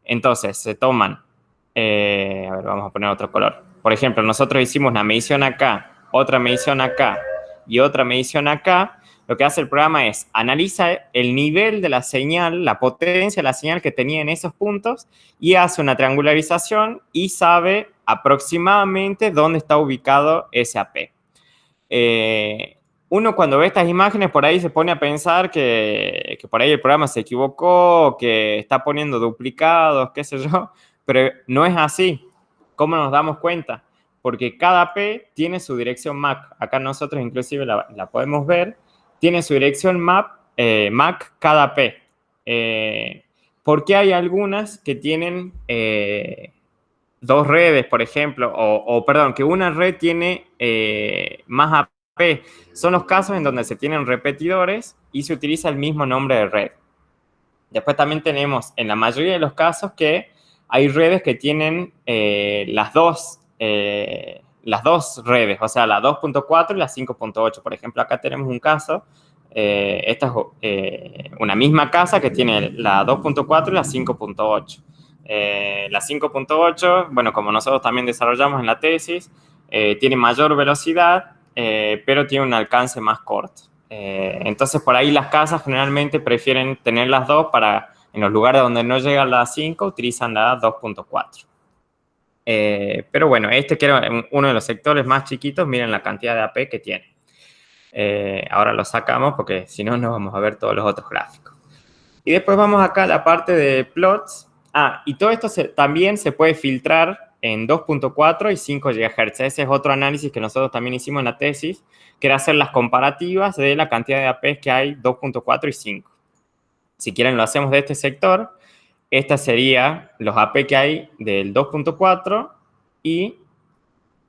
Entonces, se toman, a ver, vamos a poner otro color. Por ejemplo, nosotros hicimos una medición acá, otra medición acá y otra medición acá. Lo que hace el programa es analiza el nivel de la señal, la potencia de la señal que tenía en esos puntos y hace una triangularización y sabe aproximadamente dónde está ubicado ese AP. Uno cuando ve estas imágenes por ahí se pone a pensar que por ahí el programa se equivocó, que está poniendo duplicados, qué sé yo, pero no es así. ¿Cómo nos damos cuenta? Porque cada P tiene su dirección MAC. Acá nosotros inclusive la podemos ver. Tiene su dirección MAC cada P. Porque hay algunas que tienen 2 redes, por ejemplo, perdón, que una red tiene más AP. Son los casos en donde se tienen repetidores y se utiliza el mismo nombre de red. Después también tenemos, en la mayoría de los casos, que hay redes que tienen las dos redes, o sea, la 2.4 y la 5.8. Por ejemplo, acá tenemos un caso, esta es una misma casa que tiene la 2.4 y la 5.8. La 5.8, bueno, como nosotros también desarrollamos en la tesis, tiene mayor velocidad, pero tiene un alcance más corto. Entonces, por ahí las casas generalmente prefieren tener las dos para, en los lugares donde no llega la 5, utilizan la 2.4. Pero bueno, este que era uno de los sectores más chiquitos, miren la cantidad de AP que tiene. Ahora lo sacamos porque si no, no vamos a ver todos los otros gráficos. Y después vamos acá a la parte de plots. Y todo esto también se puede filtrar en 2.4 y 5 GHz. Ese es otro análisis que nosotros también hicimos en la tesis, que era hacer las comparativas de la cantidad de APs que hay 2.4 y 5. Si quieren lo hacemos de este sector. Esta sería los AP que hay del 2.4 y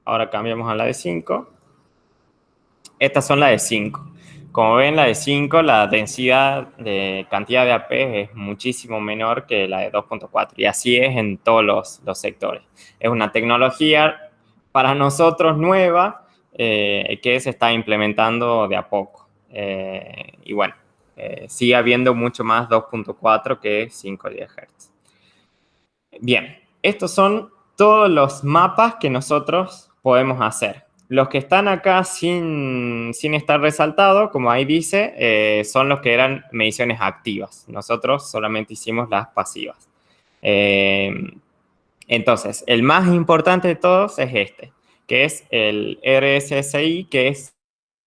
ahora cambiamos a la de 5. Estas son las de 5. Como ven, la de 5, la densidad de cantidad de AP es muchísimo menor que la de 2.4. Y así es en todos los sectores. Es una tecnología para nosotros nueva que se está implementando de a poco. Y bueno, sigue habiendo mucho más 2.4 que 5 GHz. Bien, estos son todos los mapas que nosotros podemos hacer. Los que están acá sin estar resaltados, como ahí dice, son los que eran mediciones activas. Nosotros solamente hicimos las pasivas. Entonces, el más importante de todos es este, que es el RSSI, que es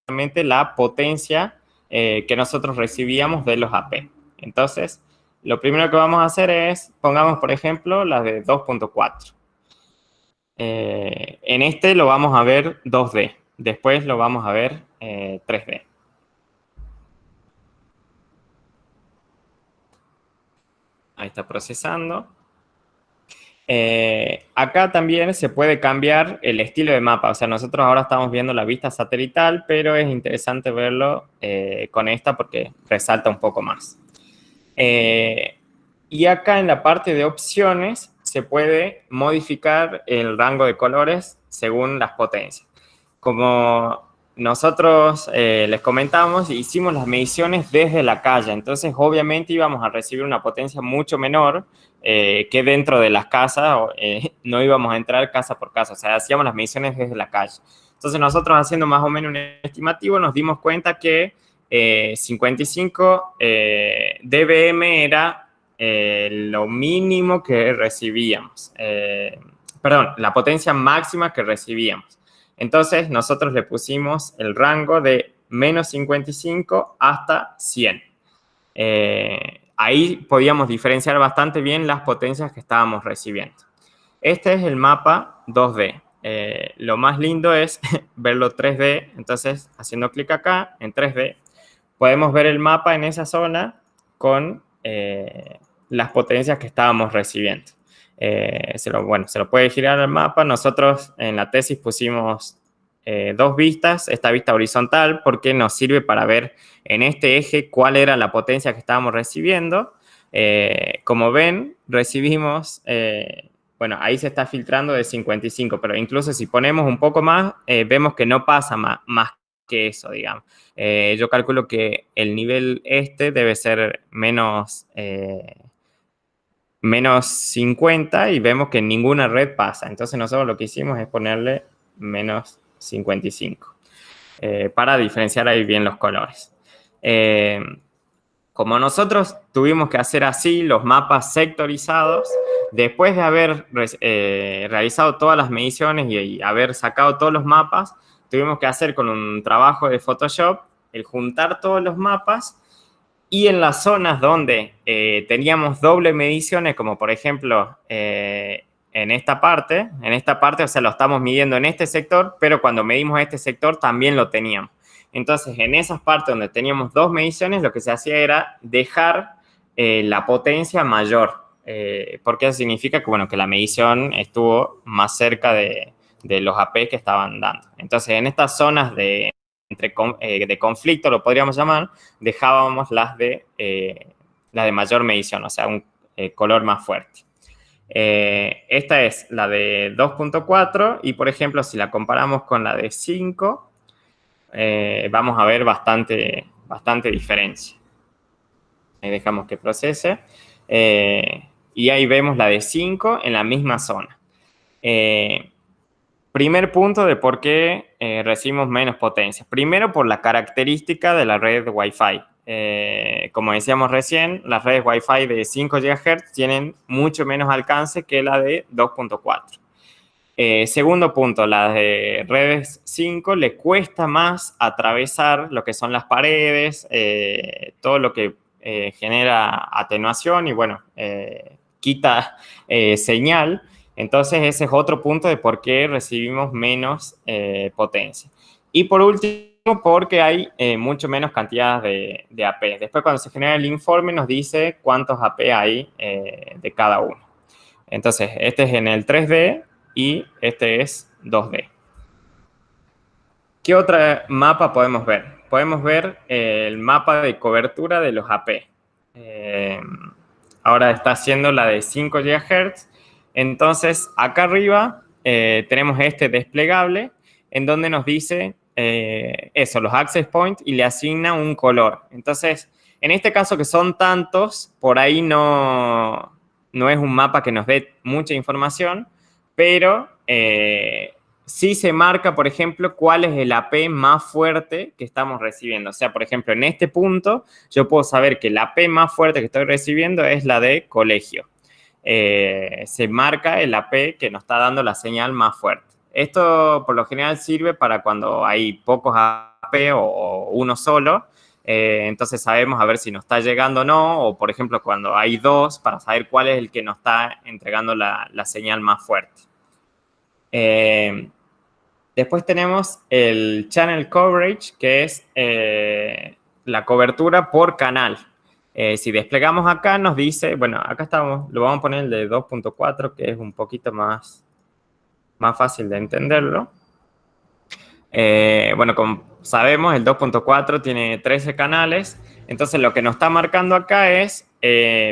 realmente la potencia que nosotros recibíamos de los AP. Entonces, lo primero que vamos a hacer es, pongamos, por ejemplo, las de 2.4. En este lo vamos a ver 2D. Después lo vamos a ver 3D. Ahí está procesando. Acá también se puede cambiar el estilo de mapa. O sea, nosotros ahora estamos viendo la vista satelital, pero es interesante verlo con esta porque resalta un poco más. Y acá en la parte de opciones se puede modificar el rango de colores según las potencias. Como nosotros les comentamos, hicimos las mediciones desde la calle, entonces obviamente íbamos a recibir una potencia mucho menor que dentro de las casas, no íbamos a entrar casa por casa, o sea, hacíamos las mediciones desde la calle. Entonces nosotros haciendo más o menos un estimativo nos dimos cuenta que 55 dBm era lo mínimo que recibíamos, perdón, la potencia máxima que recibíamos. Entonces, nosotros le pusimos el rango de menos 55 hasta 100. Ahí podíamos diferenciar bastante bien las potencias que estábamos recibiendo. Este es el mapa 2D. Lo más lindo es verlo 3D. Entonces, haciendo clic acá en 3D, podemos ver el mapa en esa zona con las potencias que estábamos recibiendo. Se lo puede girar al mapa. Nosotros en la tesis pusimos 2 vistas, esta vista horizontal, porque nos sirve para ver en este eje cuál era la potencia que estábamos recibiendo. Como ven, recibimos, bueno, ahí se está filtrando de 55, pero incluso si ponemos un poco más, vemos que no pasa más que eso, digamos. Yo calculo que el nivel debe ser menos 50 y vemos que ninguna red pasa. Entonces nosotros lo que hicimos es ponerle menos 55 para diferenciar ahí bien los colores. Como nosotros tuvimos que hacer así los mapas sectorizados, después de haber realizado todas las mediciones y haber sacado todos los mapas, tuvimos que hacer con un trabajo de Photoshop el juntar todos los mapas y en las zonas donde teníamos doble mediciones, como por ejemplo en esta parte, o sea, lo estamos midiendo en este sector, pero cuando medimos este sector también lo teníamos. Entonces, en esas partes donde teníamos 2 mediciones, lo que se hacía era dejar la potencia mayor, porque eso significa que, bueno, que la medición estuvo más cerca de los AP que estaban dando. Entonces, en estas zonas de conflicto, lo podríamos llamar, dejábamos las de mayor medición, o sea, un color más fuerte. Esta es la de 2.4 y, por ejemplo, si la comparamos con la de 5, vamos a ver bastante diferencia. Ahí dejamos que procese. Y ahí vemos la de 5 en la misma zona. Primer punto de por qué recibimos menos potencia. Primero, por la característica de la red Wi-Fi. Como decíamos recién, las redes Wi-Fi de 5 GHz tienen mucho menos alcance que la de 2.4. Segundo punto, las de redes 5 le cuesta más atravesar lo que son las paredes, todo lo que genera atenuación y, bueno, quita señal. Entonces, ese es otro punto de por qué recibimos menos potencia. Y por último, porque hay mucho menos cantidad de AP. Después, cuando se genera el informe, nos dice cuántos AP hay de cada uno. Entonces, este es en el 3D y este es 2D. ¿Qué otro mapa podemos ver? Podemos ver el mapa de cobertura de los AP. Ahora está haciendo la de 5 GHz. Entonces, acá arriba tenemos este desplegable en donde nos dice los access points y le asigna un color. Entonces, en este caso que son tantos, por ahí no es un mapa que nos dé mucha información, pero sí se marca, por ejemplo, cuál es el AP más fuerte que estamos recibiendo. O sea, por ejemplo, en este punto yo puedo saber que el AP más fuerte que estoy recibiendo es la de colegio. Se marca el AP que nos está dando la señal más fuerte. Esto, por lo general, sirve para cuando hay pocos AP o uno solo. Entonces sabemos a ver si nos está llegando o no, o por ejemplo cuando hay 2, para saber cuál es el que nos está entregando la señal más fuerte. Después tenemos el channel coverage, que es la cobertura por canal. Si desplegamos acá nos dice, bueno, acá estamos, lo vamos a poner el de 2.4, que es un poquito más fácil de entenderlo. Bueno, como sabemos, el 2.4 tiene 13 canales. Entonces, lo que nos está marcando acá es,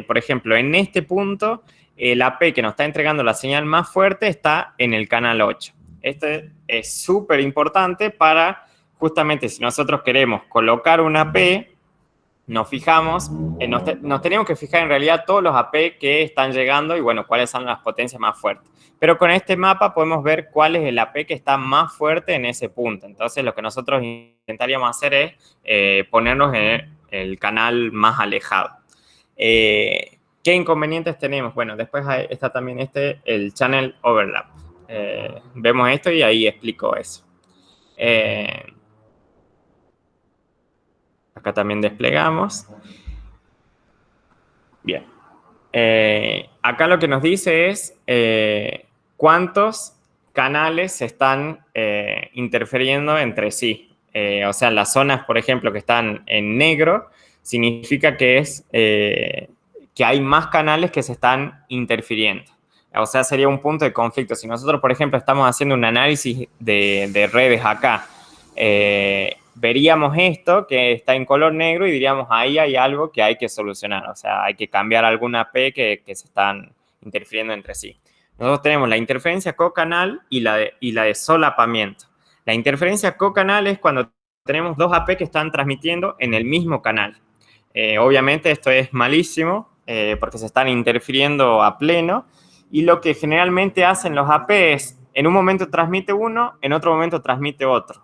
por ejemplo, en este punto, el AP que nos está entregando la señal más fuerte está en el canal 8. Este es súper importante para, justamente, si nosotros queremos colocar un AP, nos fijamos, nos tenemos que fijar en realidad todos los AP que están llegando y, bueno, cuáles son las potencias más fuertes. Pero con este mapa podemos ver cuál es el AP que está más fuerte en ese punto. Entonces, lo que nosotros intentaríamos hacer es ponernos en el canal más alejado. ¿Qué inconvenientes tenemos? Bueno, después está también el channel overlap. Vemos esto y ahí explico eso. Acá también desplegamos. Bien. Acá lo que nos dice es cuántos canales se están interfiriendo entre sí. O sea, las zonas, por ejemplo, que están en negro, significa que que hay más canales que se están interfiriendo. O sea, sería un punto de conflicto. Si nosotros, por ejemplo, estamos haciendo un análisis de redes acá, veríamos esto que está en color negro y diríamos, ahí hay algo que hay que solucionar. O sea, hay que cambiar alguna AP que se están interfiriendo entre sí. Nosotros tenemos la interferencia cocanal y la de solapamiento. La interferencia cocanal es cuando tenemos dos AP que están transmitiendo en el mismo canal. Obviamente esto es malísimo porque se están interfiriendo a pleno y lo que generalmente hacen los AP es en un momento transmite uno, en otro momento transmite otro.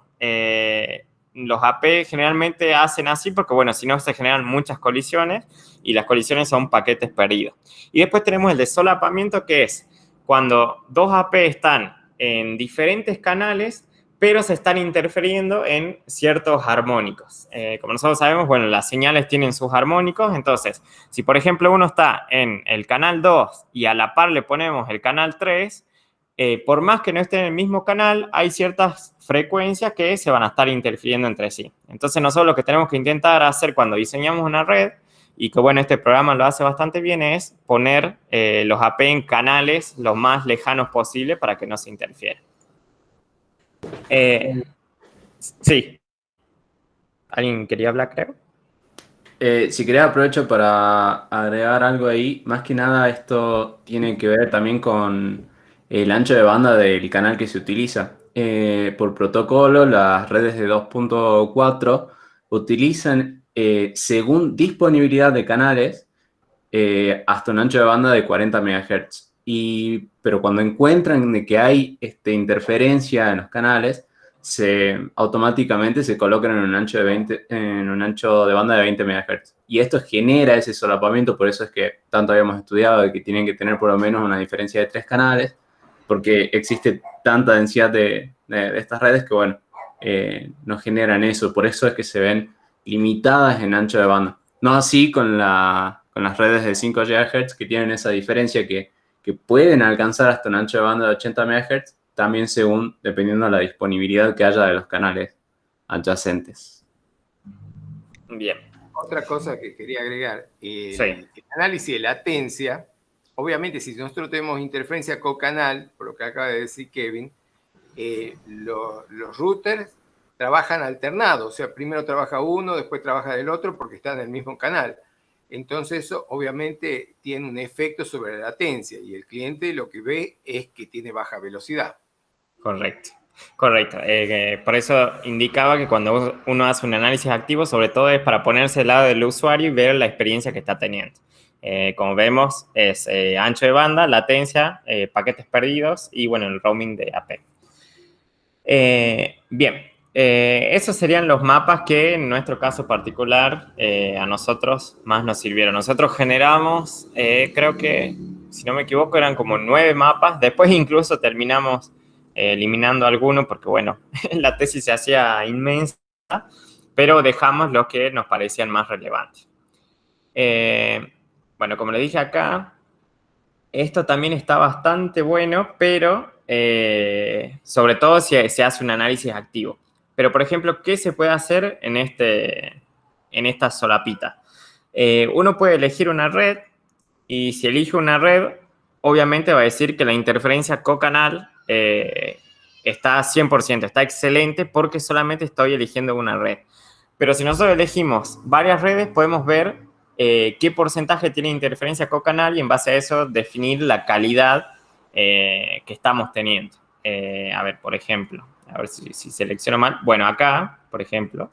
Los AP generalmente hacen así porque, bueno, si no se generan muchas colisiones y las colisiones son paquetes perdidos. Y después tenemos el de solapamiento, que es cuando dos AP están en diferentes canales, pero se están interfiriendo en ciertos armónicos. Como nosotros sabemos, bueno, las señales tienen sus armónicos, entonces, si por ejemplo uno está en el canal 2 y a la par le ponemos el canal 3, por más que no esté en el mismo canal, hay ciertas frecuencias que se van a estar interfiriendo entre sí. Entonces, nosotros lo que tenemos que intentar hacer cuando diseñamos una red, y que bueno, este programa lo hace bastante bien, es poner los AP en canales lo más lejanos posible para que no se interfiera. Sí. ¿Alguien quería hablar, creo? Si querés aprovecho para agregar algo ahí. Más que nada esto tiene que ver también con el ancho de banda del canal que se utiliza. Por protocolo, las redes de 2.4 utilizan, según disponibilidad de canales, hasta un ancho de banda de 40 MHz. Pero cuando encuentran de que hay interferencia en los canales, automáticamente se colocan en un ancho de banda de 20 MHz. Y esto genera ese solapamiento, por eso es que tanto habíamos estudiado de que tienen que tener por lo menos una diferencia de 3 canales, porque existe tanta densidad de estas redes que, bueno, no generan eso. Por eso es que se ven limitadas en ancho de banda. No así con las redes de 5 GHz que tienen esa diferencia que pueden alcanzar hasta un ancho de banda de 80 MHz, también dependiendo de la disponibilidad que haya de los canales adyacentes. Bien. Otra cosa que quería agregar, Sí. el análisis de latencia, obviamente si nosotros tenemos interferencia cocanal, por lo que acaba de decir Kevin, los routers trabajan alternados, o sea, primero trabaja uno, después trabaja el otro porque están en el mismo canal. Entonces eso obviamente tiene un efecto sobre la latencia y el cliente lo que ve es que tiene baja velocidad. Correcto. Correcto. Por eso indicaba que cuando uno hace un análisis activo, sobre todo es para ponerse al lado del usuario y ver la experiencia que está teniendo. Como vemos, es ancho de banda, latencia, paquetes perdidos y, bueno, el roaming de AP. Bien, esos serían los mapas que en nuestro caso particular a nosotros más nos sirvieron. Nosotros generamos, creo que, si no me equivoco, eran como 9 mapas. Después incluso terminamos eliminando algunos porque, bueno, la tesis se hacía inmensa, pero dejamos los que nos parecían más relevantes. Bueno, como le dije acá, esto también está bastante bueno, pero sobre todo si se hace un análisis activo. Pero, por ejemplo, ¿qué se puede hacer en esta solapita? Uno puede elegir una red y si elige una red, obviamente va a decir que la interferencia cocanal está 100%, está excelente porque solamente estoy eligiendo una red. Pero si nosotros elegimos varias redes, podemos ver qué porcentaje tiene interferencia cocanal y en base a eso definir la calidad que estamos teniendo. A ver, por ejemplo, a ver si selecciono mal. Bueno, acá, por ejemplo,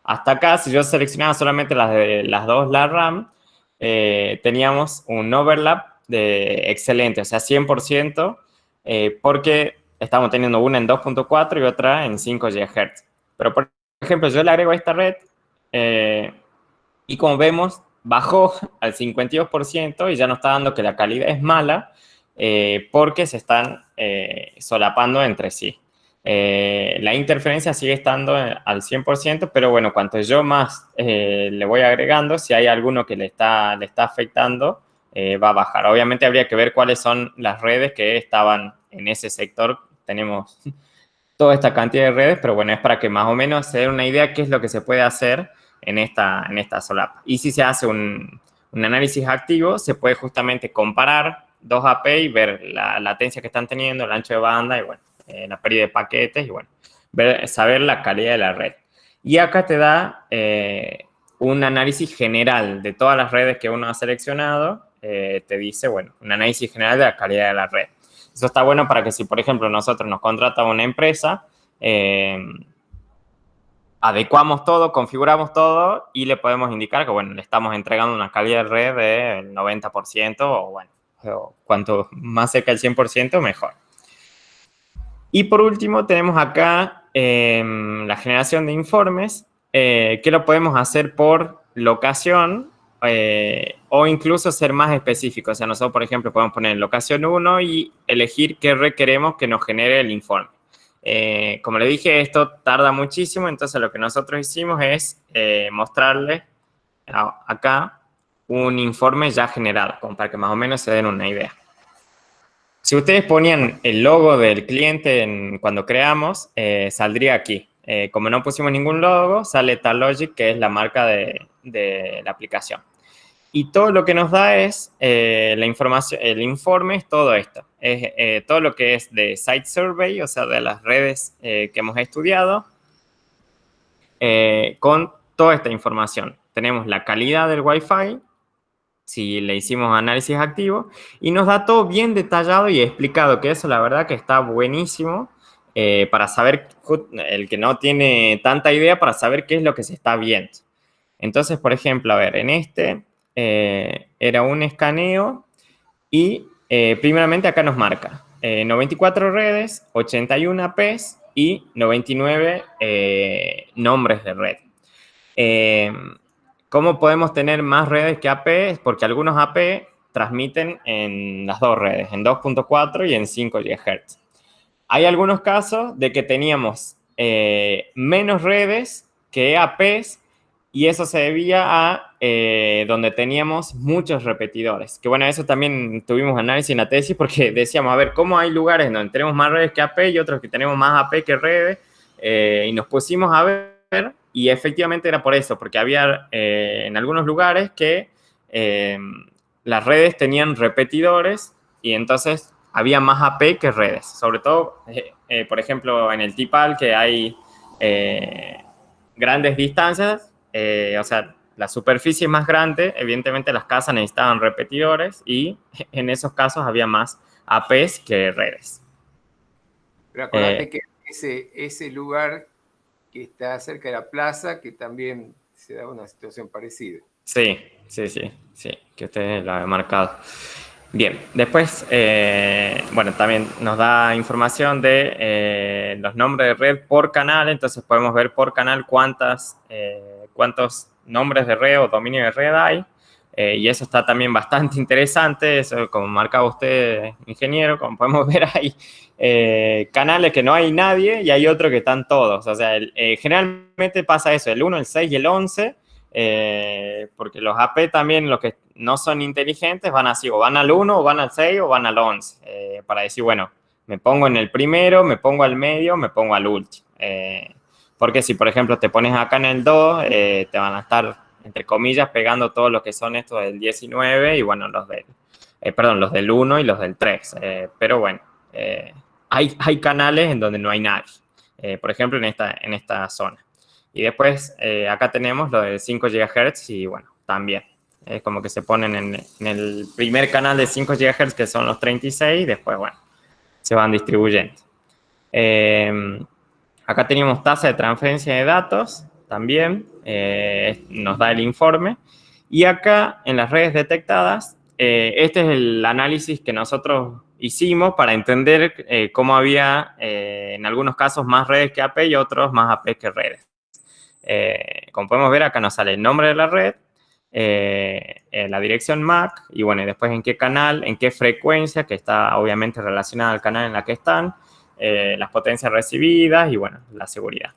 hasta acá, si yo seleccionaba solamente las dos LARAM, teníamos un overlap de excelente, o sea, 100%, porque estamos teniendo una en 2.4 y otra en 5 GHz. Pero, por ejemplo, yo le agrego a esta red y como vemos, bajó al 52% y ya nos está dando que la calidad es mala porque se están solapando entre sí. La interferencia sigue estando al 100%, pero bueno, cuanto yo más le voy agregando, si hay alguno que le está afectando, va a bajar. Obviamente habría que ver cuáles son las redes que estaban en ese sector. Tenemos toda esta cantidad de redes, pero bueno, es para que más o menos se den una idea de qué es lo que se puede hacer en esta solapa. Y si se hace un análisis activo, se puede justamente comparar dos AP y ver la latencia que están teniendo, el ancho de banda y bueno, la pérdida de paquetes y bueno, saber la calidad de la red. Y acá te da un análisis general de todas las redes que uno ha seleccionado, te dice, bueno, un análisis general de la calidad de la red. Eso está bueno para que si, por ejemplo, nosotros nos contrata una empresa, adecuamos todo, configuramos todo y le podemos indicar que, bueno, le estamos entregando una calidad de red del 90% o, bueno, o cuanto más cerca del 100%, mejor. Y por último, tenemos acá la generación de informes, que lo podemos hacer por locación o incluso ser más específicos. O sea, nosotros, por ejemplo, podemos poner locación 1 y elegir qué requeremos que nos genere el informe. Como le dije, esto tarda muchísimo, entonces lo que nosotros hicimos es mostrarle acá un informe ya generado, como para que más o menos se den una idea. Si ustedes ponían el logo del cliente cuando creamos, saldría aquí. Como no pusimos ningún logo, sale Tallogic, que es la marca de la aplicación. Y todo lo que nos da es la información, el informe es todo esto. Es todo lo que es de Site Survey, o sea, de las redes que hemos estudiado, con toda esta información. Tenemos la calidad del Wi-Fi, si le hicimos análisis activo, y nos da todo bien detallado y explicado, que eso la verdad que está buenísimo para saber, el que no tiene tanta idea, para saber qué es lo que se está viendo. Entonces, por ejemplo, a ver, en este era un escaneo y primeramente acá nos marca 94 redes, 81 APs y 99 nombres de red. ¿Cómo podemos tener más redes que AP? Porque algunos AP transmiten en las dos redes, en 2.4 y en 5 GHz. Hay algunos casos de que teníamos menos redes que APs y eso se debía a donde teníamos muchos repetidores. Que bueno, eso también tuvimos análisis en la tesis porque decíamos, a ver, ¿cómo hay lugares donde tenemos más redes que AP y otros que tenemos más AP que redes? Y nos pusimos a ver y efectivamente era por eso, porque había en algunos lugares que las redes tenían repetidores y entonces había más AP que redes. Sobre todo, por ejemplo, en el TIPAL que hay grandes distancias, o sea, la superficie más grande, evidentemente las casas necesitaban repetidores y en esos casos había más APs que redes. Pero acordate que ese lugar que está cerca de la plaza, que también se da una situación parecida. Sí, que usted lo ha marcado. Bien, después, bueno, también nos da información de los nombres de red por canal, entonces podemos ver por canal cuántos nombres de red o dominio de red hay, y eso está también bastante interesante, eso como marcaba usted, ingeniero, como podemos ver hay canales que no hay nadie y hay otros que están todos, o sea, generalmente pasa eso, el 1, el 6 y el 11, porque los AP también, los que no son inteligentes, van así, o van al 1, o van al 6, o van al 11, para decir, bueno, me pongo en el primero, me pongo al medio, me pongo al último. Porque si, por ejemplo, te pones acá en el 2, te van a estar, entre comillas, pegando todos los que son estos del 19 y, bueno, los del 1 y los del 3. Pero, bueno, hay canales en donde no hay nadie. Por ejemplo, en esta zona. Y después, acá tenemos lo de 5 GHz y, bueno, también. Es como que se ponen en el primer canal de 5 GHz, que son los 36, y después, bueno, se van distribuyendo. Acá tenemos tasa de transferencia de datos, también nos da el informe. Y acá, en las redes detectadas, este es el análisis que nosotros hicimos para entender cómo había, en algunos casos, más redes que AP y otros más AP que redes. Como podemos ver, acá nos sale el nombre de la red, la dirección MAC y bueno, y después en qué canal, en qué frecuencia, que está obviamente relacionada al canal en la que están, las potencias recibidas y bueno, la seguridad.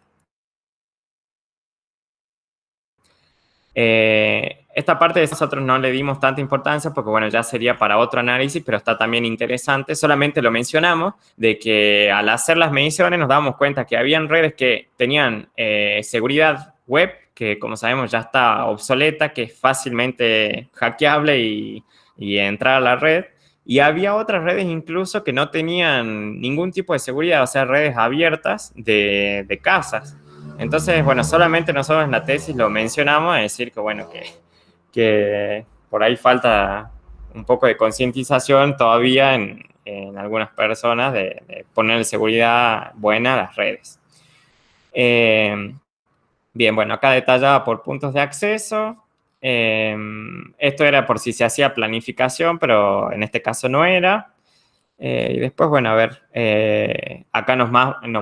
Esta parte nosotros no le dimos tanta importancia porque, bueno, ya sería para otro análisis, pero está también interesante. Solamente lo mencionamos de que al hacer las mediciones nos damos cuenta que habían redes que tenían seguridad web, que como sabemos ya está obsoleta, que es fácilmente hackeable y entrar a la red. Y había otras redes incluso que no tenían ningún tipo de seguridad, o sea, redes abiertas de casas. Entonces, bueno, solamente nosotros en la tesis lo mencionamos, es decir, que bueno, que por ahí falta un poco de concientización todavía en algunas personas de poner seguridad buena a las redes. Bien, bueno, acá detallada por puntos de acceso. Esto era por si se hacía planificación, pero en este caso no era. Y después, bueno, a ver, acá nos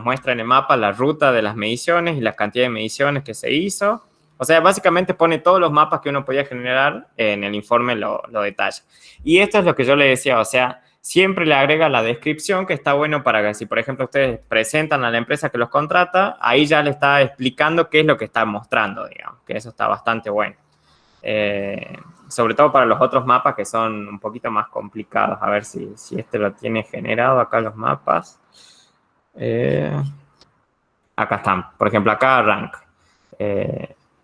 muestra en el mapa la ruta de las mediciones y la cantidad de mediciones que se hizo. O sea, básicamente pone todos los mapas que uno podía generar en el informe, lo detalla. Y esto es lo que yo le decía, o sea, siempre le agrega la descripción, que está bueno para que si, por ejemplo, ustedes presentan a la empresa que los contrata, ahí ya le está explicando qué es lo que está mostrando, digamos, que eso está bastante bueno. Sobre todo para los otros mapas que son un poquito más complicados. A ver si este lo tiene generado acá los mapas. Acá están. Por ejemplo, acá rank.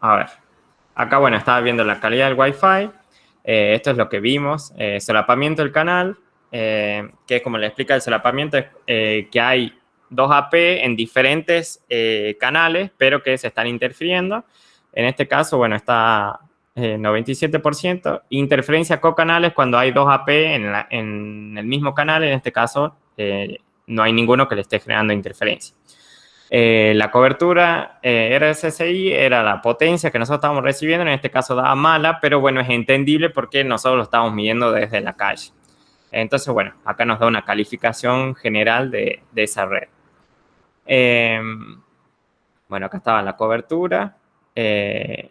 A ver. Acá, bueno, estaba viendo la calidad del Wi-Fi. Esto es lo que vimos. Solapamiento del canal. Que es como le explica el solapamiento, es que hay 2 AP en diferentes canales, pero que se están interfiriendo. En este caso, bueno, está 97%. Interferencia cocanales cuando hay 2 AP en el mismo canal. En este caso, no hay ninguno que le esté generando interferencia. La cobertura RSSI era la potencia que nosotros estábamos recibiendo. En este caso daba mala, pero bueno, es entendible porque nosotros lo estamos midiendo desde la calle. Entonces, bueno, acá nos da una calificación general de esa red. Bueno, acá estaba la cobertura.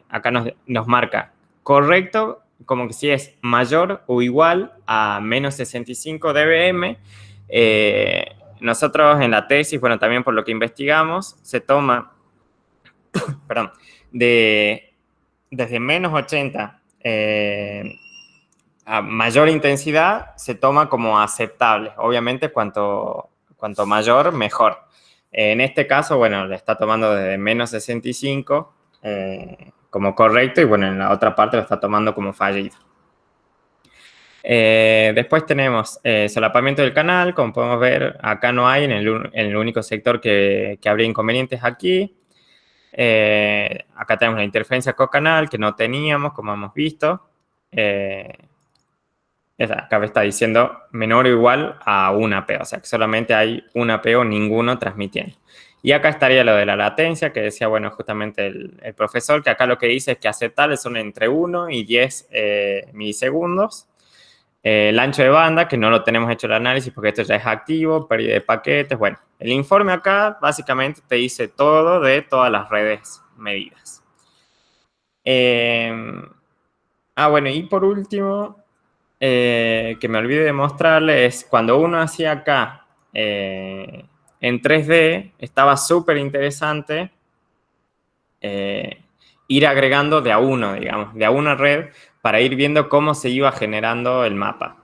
Acá nos marca correcto, como que si es mayor o igual a menos 65 dBm. Nosotros en la tesis, bueno, también por lo que investigamos, se toma, perdón, desde menos 80 a mayor intensidad, se toma como aceptable. Obviamente, cuanto mayor, mejor. En este caso, bueno, le está tomando desde menos 65 como correcto y, bueno, en la otra parte lo está tomando como fallido. Después tenemos solapamiento del canal. Como podemos ver, acá no hay, en el único sector que habría inconvenientes aquí. Acá tenemos la interferencia cocanal que no teníamos, como hemos visto. Acá me está diciendo menor o igual a 1 AP, o sea que solamente hay 1 AP o ninguno transmitiendo. Y acá estaría lo de la latencia, que decía, bueno, justamente el profesor, que acá lo que dice es que aceptables son entre 1 y 10 milisegundos. El ancho de banda, que no lo tenemos hecho el análisis porque esto ya es activo, pérdida de paquetes. Bueno, el informe acá básicamente te dice todo de todas las redes medidas. Bueno, y por último, que me olvidé de mostrarle, es cuando uno hacía acá en 3D, estaba súper interesante ir agregando de a uno, digamos, de a una red para ir viendo cómo se iba generando el mapa.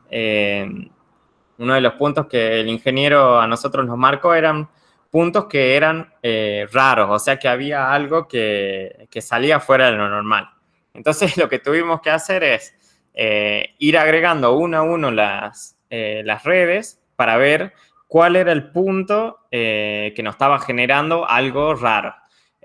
Uno de los puntos que el ingeniero a nosotros nos marcó eran puntos que eran raros, o sea que había algo que salía fuera de lo normal. Entonces lo que tuvimos que hacer es ir agregando uno a uno las redes para ver cuál era el punto que nos estaba generando algo raro.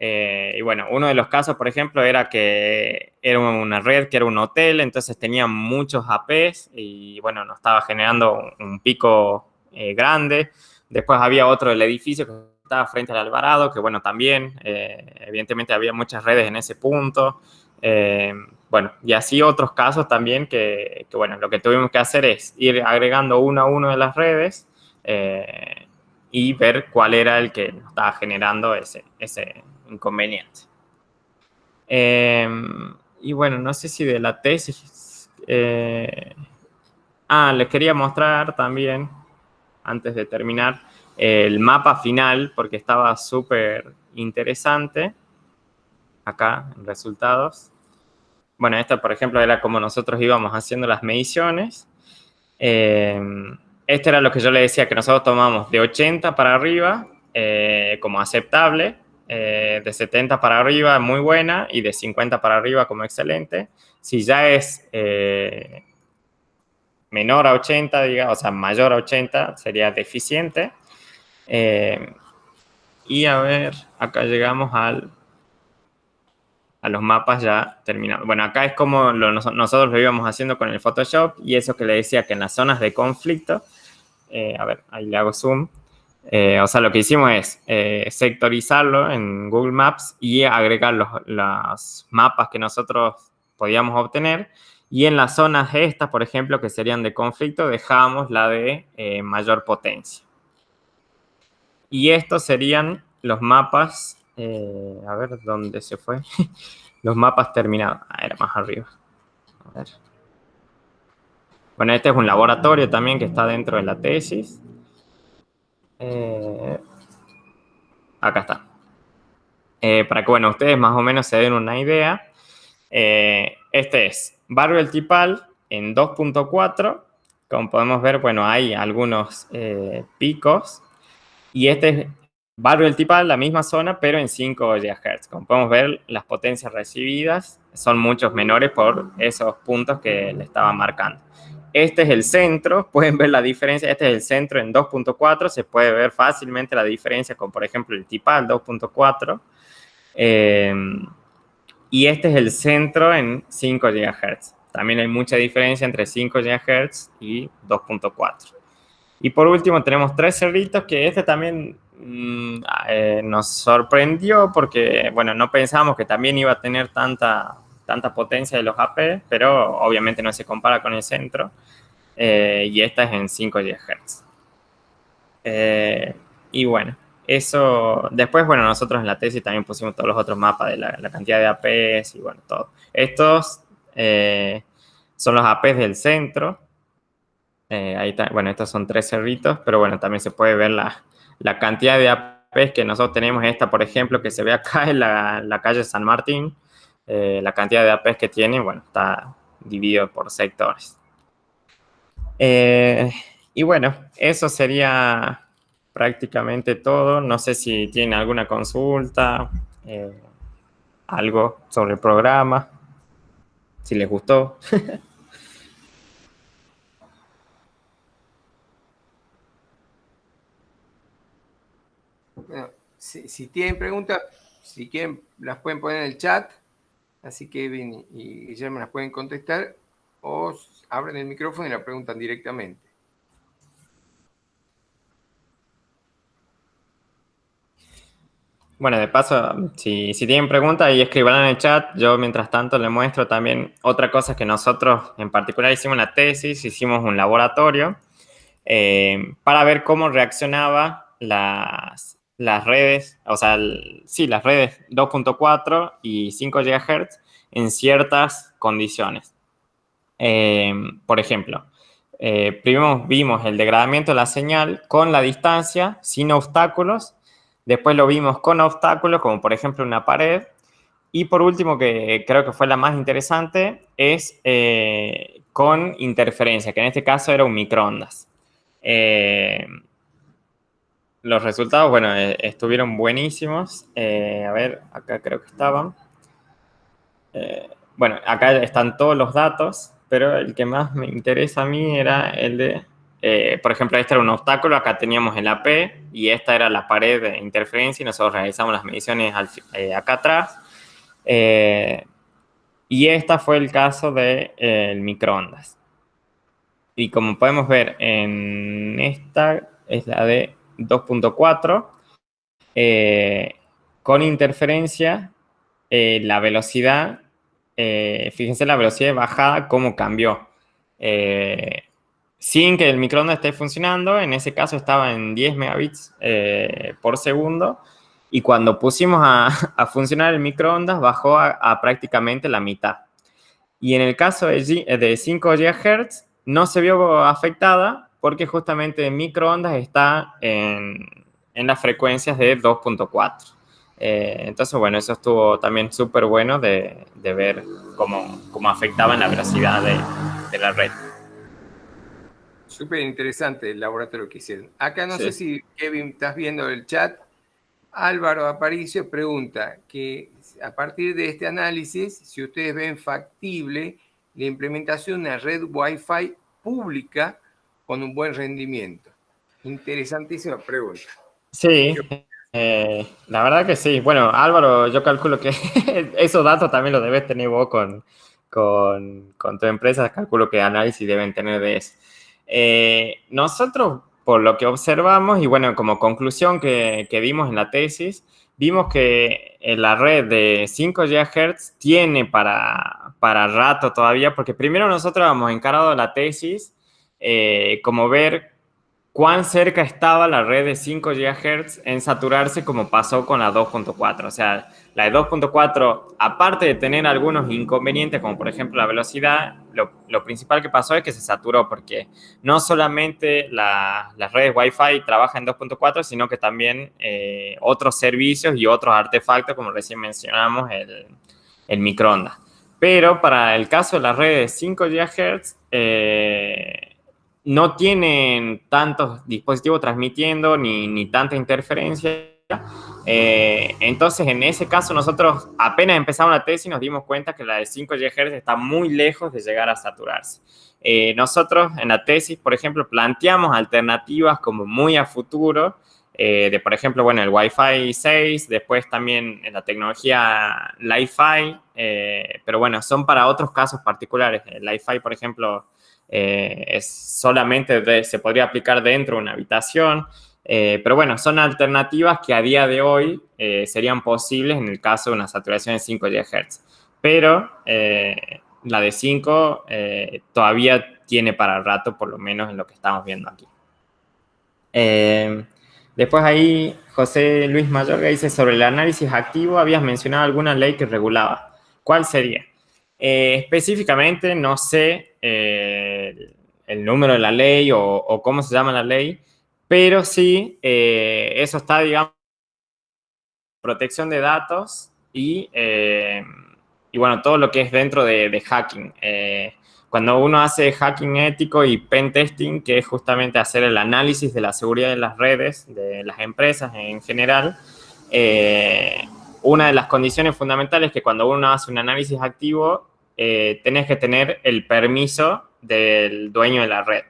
Y bueno, uno de los casos, por ejemplo, era que era una red que era un hotel, entonces tenía muchos APs y bueno, nos estaba generando un pico grande. Después había otro del edificio que estaba frente al Alvarado, que bueno, también, evidentemente había muchas redes en ese punto. Bueno, y así otros casos también que bueno, lo que tuvimos que hacer es ir agregando uno a uno de las redes y ver cuál era el que nos estaba generando ese inconveniente. Y bueno, no sé si de la tesis... les quería mostrar también, antes de terminar, el mapa final, porque estaba súper interesante. Acá, en resultados. bueno, esta, por ejemplo, era como nosotros íbamos haciendo las mediciones. Este era lo que yo le decía, que nosotros tomamos de 80 para arriba como aceptable, de 70 para arriba muy buena y de 50 para arriba como excelente. Si ya es menor a 80, digamos, o sea, mayor a 80, sería deficiente. Y a ver, acá llegamos a los mapas ya terminados. Bueno, acá es como nosotros lo íbamos haciendo con el Photoshop, y eso que le decía que en las zonas de conflicto, a ver, ahí le hago zoom. O sea, lo que hicimos es sectorizarlo en Google Maps y agregar los mapas que nosotros podíamos obtener. Y en las zonas estas, por ejemplo, que serían de conflicto, dejamos la de mayor potencia. Y estos serían los mapas, a ver, ¿dónde se fue? Los mapas terminados. Ah, era más arriba. A ver. Bueno, este es un laboratorio también que está dentro de la tesis. Acá está. Para que, bueno, ustedes más o menos se den una idea. Este es Barrio El Tipal en 2.4. Como podemos ver, bueno, hay algunos picos. Y este es Barrio El Tipal, la misma zona, pero en 5 GHz. Como podemos ver, las potencias recibidas son muchos menores por esos puntos que le estaba marcando. Este es el centro, pueden ver la diferencia. Este es el centro en 2.4, se puede ver fácilmente la diferencia con, por ejemplo, el Tipal 2.4. Y este es el centro en 5 GHz. También hay mucha diferencia entre 5 GHz y 2.4. Y por último tenemos 3 cerritos, que este también nos sorprendió porque, bueno, no pensábamos que también iba a tener tanta potencia de los AP, pero obviamente no se compara con el centro. Y esta es en 5 GHz. Y bueno, eso. Después, bueno, nosotros en la tesis también pusimos todos los otros mapas de la cantidad de APs y bueno, todo. Estos son los APs del centro. Ahí está, bueno, estos son 3 cerritos, pero bueno, también se puede ver la cantidad de APs que nosotros tenemos. Esta, por ejemplo, que se ve acá en la calle San Martín, la cantidad de APs que tiene, bueno, está dividido por sectores. Y bueno, eso sería prácticamente todo. No sé si tienen alguna consulta, algo sobre el programa, si les gustó. Bueno, si tienen preguntas, si quieren, las pueden poner en el chat. Así que Kevin y Guillermo las pueden contestar, o abren el micrófono y la preguntan directamente. Bueno, de paso, si tienen preguntas, ahí escriban en el chat. Yo, mientras tanto, les muestro también otra cosa que nosotros, en particular, hicimos en la tesis. Hicimos un laboratorio para ver cómo reaccionaba las redes, o sea, las redes 2.4 y 5 GHz en ciertas condiciones. Por ejemplo, primero vimos el degradamiento de la señal con la distancia, sin obstáculos. Después lo vimos con obstáculos, como por ejemplo una pared. Y por último, que creo que fue la más interesante, es con interferencia, que en este caso era un microondas. Los resultados, bueno, estuvieron buenísimos. A ver, acá creo que estaban. Bueno, acá están todos los datos, pero el que más me interesa a mí era el de, por ejemplo, este era un obstáculo, acá teníamos el AP y esta era la pared de interferencia y nosotros realizamos las mediciones acá atrás. Y este fue el caso del microondas. Y como podemos ver en esta, es la de 2.4, con interferencia, la velocidad, fíjense la velocidad de bajada, cómo cambió. Sin que el microondas esté funcionando, en ese caso estaba en 10 megabits por segundo, y cuando pusimos a funcionar el microondas, bajó a prácticamente la mitad. Y en el caso de 5 GHz, no se vio afectada porque justamente el microondas está en las frecuencias de 2.4. Entonces, bueno, eso estuvo también súper bueno de ver cómo afectaba en la velocidad de la red. Súper interesante el laboratorio que hicieron. Acá no sé Sí. si, Kevin, estás viendo el chat. Álvaro Aparicio pregunta que a partir de este análisis, si ustedes ven factible la implementación de una red Wi-Fi pública con un buen rendimiento. Interesantísima pregunta. Sí, la verdad que sí. Bueno, Álvaro, yo calculo que esos datos también los debes tener vos con tu empresa. Calculo que análisis deben tener de eso. Nosotros, por lo que observamos, y bueno, como conclusión que dimos en la tesis, vimos que la red de 5 GHz tiene para rato todavía, porque primero nosotros hemos encarado la tesis como ver cuán cerca estaba la red de 5 GHz en saturarse como pasó con la 2.4. O sea, la de 2.4, aparte de tener algunos inconvenientes, como por ejemplo la velocidad, lo principal que pasó es que se saturó, porque no solamente las redes Wi-Fi trabajan en 2.4, sino que también otros servicios y otros artefactos, como recién mencionamos, el microondas. Pero para el caso de las redes de 5 GHz, no tienen tantos dispositivos transmitiendo ni tanta interferencia. Entonces, en ese caso, nosotros apenas empezamos la tesis nos dimos cuenta que la de 5 GHz está muy lejos de llegar a saturarse. Nosotros en la tesis, por ejemplo, planteamos alternativas como muy a futuro, de por ejemplo, bueno, el Wi-Fi 6, después también en la tecnología Li-Fi, pero bueno, son para otros casos particulares. El Li-Fi, por ejemplo, es solamente se podría aplicar dentro de una habitación, pero bueno, son alternativas que a día de hoy serían posibles en el caso de una saturación de 5 GHz. Pero la de 5 todavía tiene para rato, por lo menos en lo que estamos viendo aquí. Después ahí José Luis Mayorga dice, sobre el análisis activo, habías mencionado alguna ley que regulaba. ¿Cuál sería? Específicamente no sé el número de la ley o cómo se llama la ley, pero sí, eso está, digamos, protección de datos y bueno, todo lo que es dentro de hacking. Cuando uno hace hacking ético y pen testing, que es justamente hacer el análisis de la seguridad de las redes, de las empresas en general, una de las condiciones fundamentales es que cuando uno hace un análisis activo, tenés que tener el permiso del dueño de la red.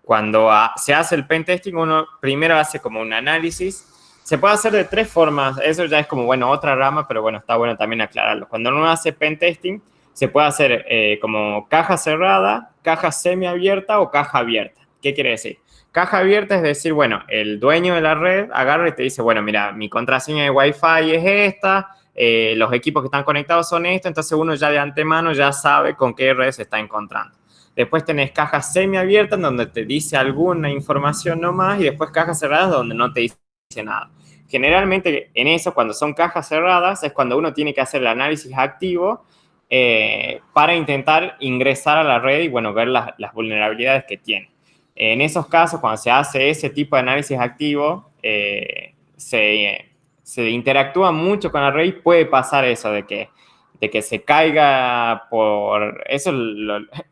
Cuando se hace el pen testing, uno primero hace como un análisis. Se puede hacer de 3 formas. Eso ya es como, bueno, otra rama, pero bueno, está bueno también aclararlo. Cuando uno hace pen testing, se puede hacer como caja cerrada, caja semiabierta o caja abierta. ¿Qué quiere decir? Caja abierta es decir, bueno, el dueño de la red agarra y te dice, bueno, mira, mi contraseña de Wi-Fi es esta, los equipos que están conectados son estos, entonces uno ya de antemano ya sabe con qué red se está encontrando. Después tenés cajas semiabiertas donde te dice alguna información nomás y después cajas cerradas donde no te dice nada. Generalmente en eso, cuando son cajas cerradas, es cuando uno tiene que hacer el análisis activo para intentar ingresar a la red y, bueno, ver las vulnerabilidades que tiene. En esos casos, cuando se hace ese tipo de análisis activo, se interactúa mucho con la red y puede pasar eso de que se caiga por... Eso es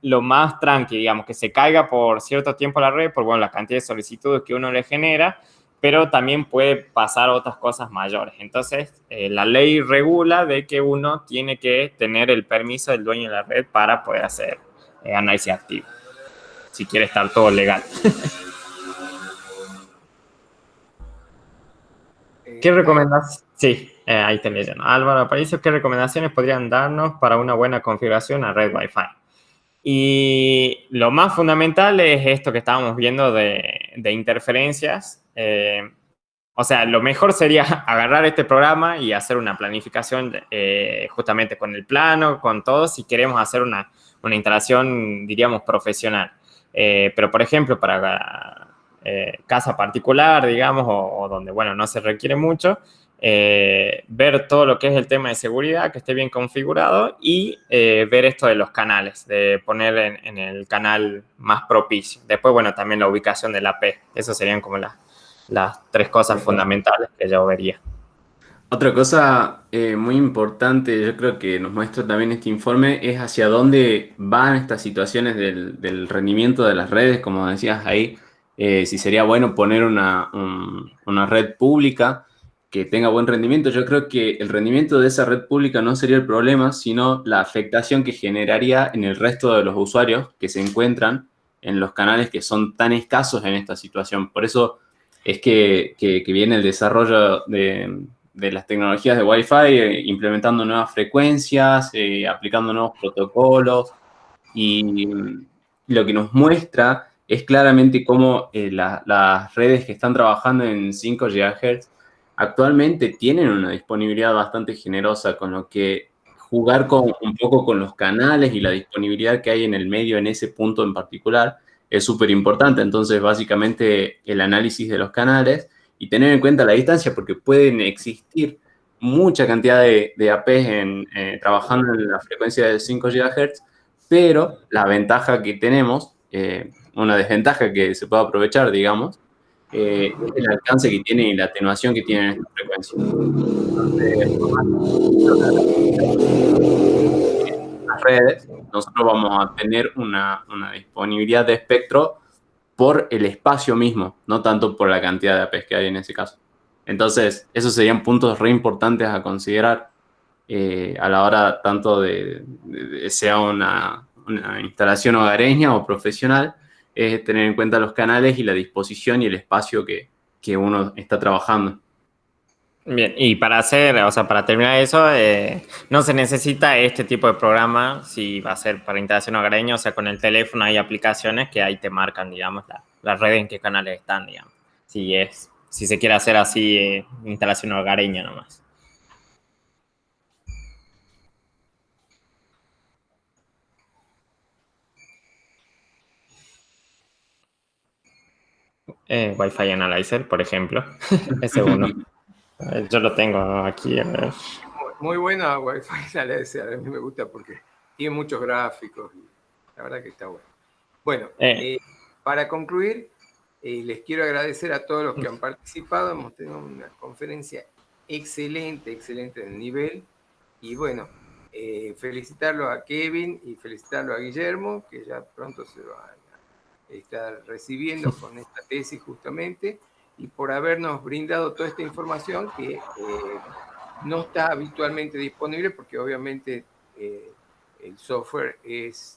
lo más tranqui, digamos, que se caiga por cierto tiempo la red, por, bueno, la cantidad de solicitudes que uno le genera, pero también puede pasar otras cosas mayores. Entonces, la ley regula de que uno tiene que tener el permiso del dueño de la red para poder hacer análisis activo, si quiere estar todo legal. ¿Qué recomendaciones? Sí, ahí te leyendo. Álvaro Aparicio, ¿qué recomendaciones podrían darnos para una buena configuración a red Wi-Fi? Y lo más fundamental es esto que estábamos viendo de interferencias. O sea, lo mejor sería agarrar este programa y hacer una planificación justamente con el plano, con todo, si queremos hacer una instalación, diríamos, profesional. Pero, por ejemplo, para casa particular, digamos, o donde, bueno, no se requiere mucho, ver todo lo que es el tema de seguridad, que esté bien configurado y ver esto de los canales, de poner en el canal más propicio. Después, bueno, también la ubicación de la AP. Eso serían como las 3 cosas fundamentales que yo vería. Otra cosa muy importante, yo creo que nos muestra también este informe, es hacia dónde van estas situaciones del rendimiento de las redes, como decías ahí, si sería bueno poner una red pública que tenga buen rendimiento. Yo creo que el rendimiento de esa red pública no sería el problema, sino la afectación que generaría en el resto de los usuarios que se encuentran en los canales que son tan escasos en esta situación. Por eso es que viene el desarrollo de las tecnologías de Wi-Fi, implementando nuevas frecuencias, aplicando nuevos protocolos, y lo que nos muestra es claramente cómo las redes que están trabajando en 5 GHz actualmente tienen una disponibilidad bastante generosa, con lo que jugar un poco con los canales y la disponibilidad que hay en el medio en ese punto en particular es súper importante. Entonces, básicamente, el análisis de los canales y tener en cuenta la distancia, porque pueden existir mucha cantidad de APs trabajando en la frecuencia de 5 GHz, pero la ventaja que tenemos, una desventaja que se puede aprovechar, digamos, es el alcance que tiene y la atenuación que tienen estas frecuencias. Entonces, las redes, nosotros vamos a tener una disponibilidad de espectro por el espacio mismo, no tanto por la cantidad de APs que hay en ese caso. Entonces, esos serían puntos re importantes a considerar a la hora tanto de sea una instalación hogareña o profesional, es tener en cuenta los canales y la disposición y el espacio que uno está trabajando. Bien, y para hacer, o sea, para terminar eso, no se necesita este tipo de programa si va a ser para instalación hogareña, o sea, con el teléfono hay aplicaciones que ahí te marcan, digamos, la red en qué canales están, digamos. Si se quiere hacer así, instalación hogareña nomás. Wi-Fi Analyzer, por ejemplo, ese uno. Yo lo tengo aquí, a ver. Muy buena Wi-Fi, a mí me gusta porque tiene muchos gráficos y la verdad que está bueno. Bueno, para concluir, les quiero agradecer a todos los que han participado. Hemos tenido una conferencia excelente, excelente de nivel. Y bueno, felicitarlo a Kevin y felicitarlo a Guillermo, que ya pronto se van a estar recibiendo con esta tesis justamente, y por habernos brindado toda esta información que no está habitualmente disponible porque obviamente el software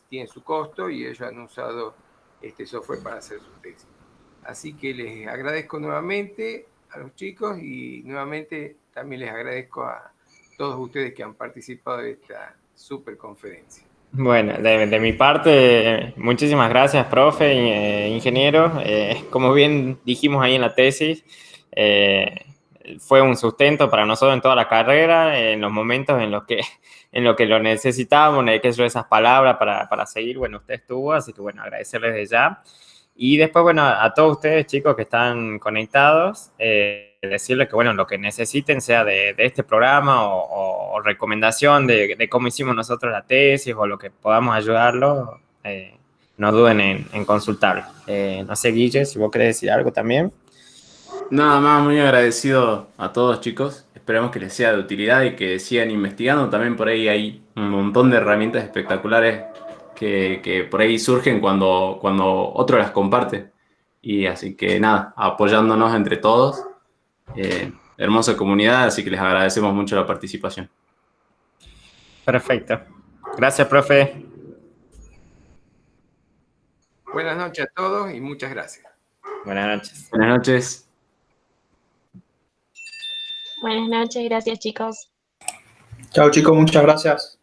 tiene su costo y ellos han usado este software para hacer su tesis. Así que les agradezco nuevamente a los chicos y nuevamente también les agradezco a todos ustedes que han participado de esta super conferencia. Bueno, de mi parte, muchísimas gracias, profe, ingeniero. Como bien dijimos ahí en la tesis, fue un sustento para nosotros en toda la carrera, en los momentos en los que lo necesitábamos, que yo esas palabras para seguir. Bueno, usted estuvo, así que bueno, agradecerles de ya. Y después, bueno, a todos ustedes, chicos, que están conectados, decirles que, bueno, lo que necesiten, sea de este programa o recomendación de cómo hicimos nosotros la tesis o lo que podamos ayudarlo, no duden en consultarlo. No sé, Guille, si vos querés decir algo también. Nada más, muy agradecido a todos, chicos. Esperemos que les sea de utilidad y que sigan investigando. También por ahí hay un montón de herramientas espectaculares que por ahí surgen cuando otro las comparte. Y así que nada, apoyándonos entre todos. Hermosa comunidad, así que les agradecemos mucho la participación. Perfecto. Gracias, profe. Buenas noches a todos y muchas gracias. Buenas noches. Buenas noches. Buenas noches, gracias chicos. Chao chicos, muchas gracias.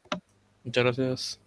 Muchas gracias.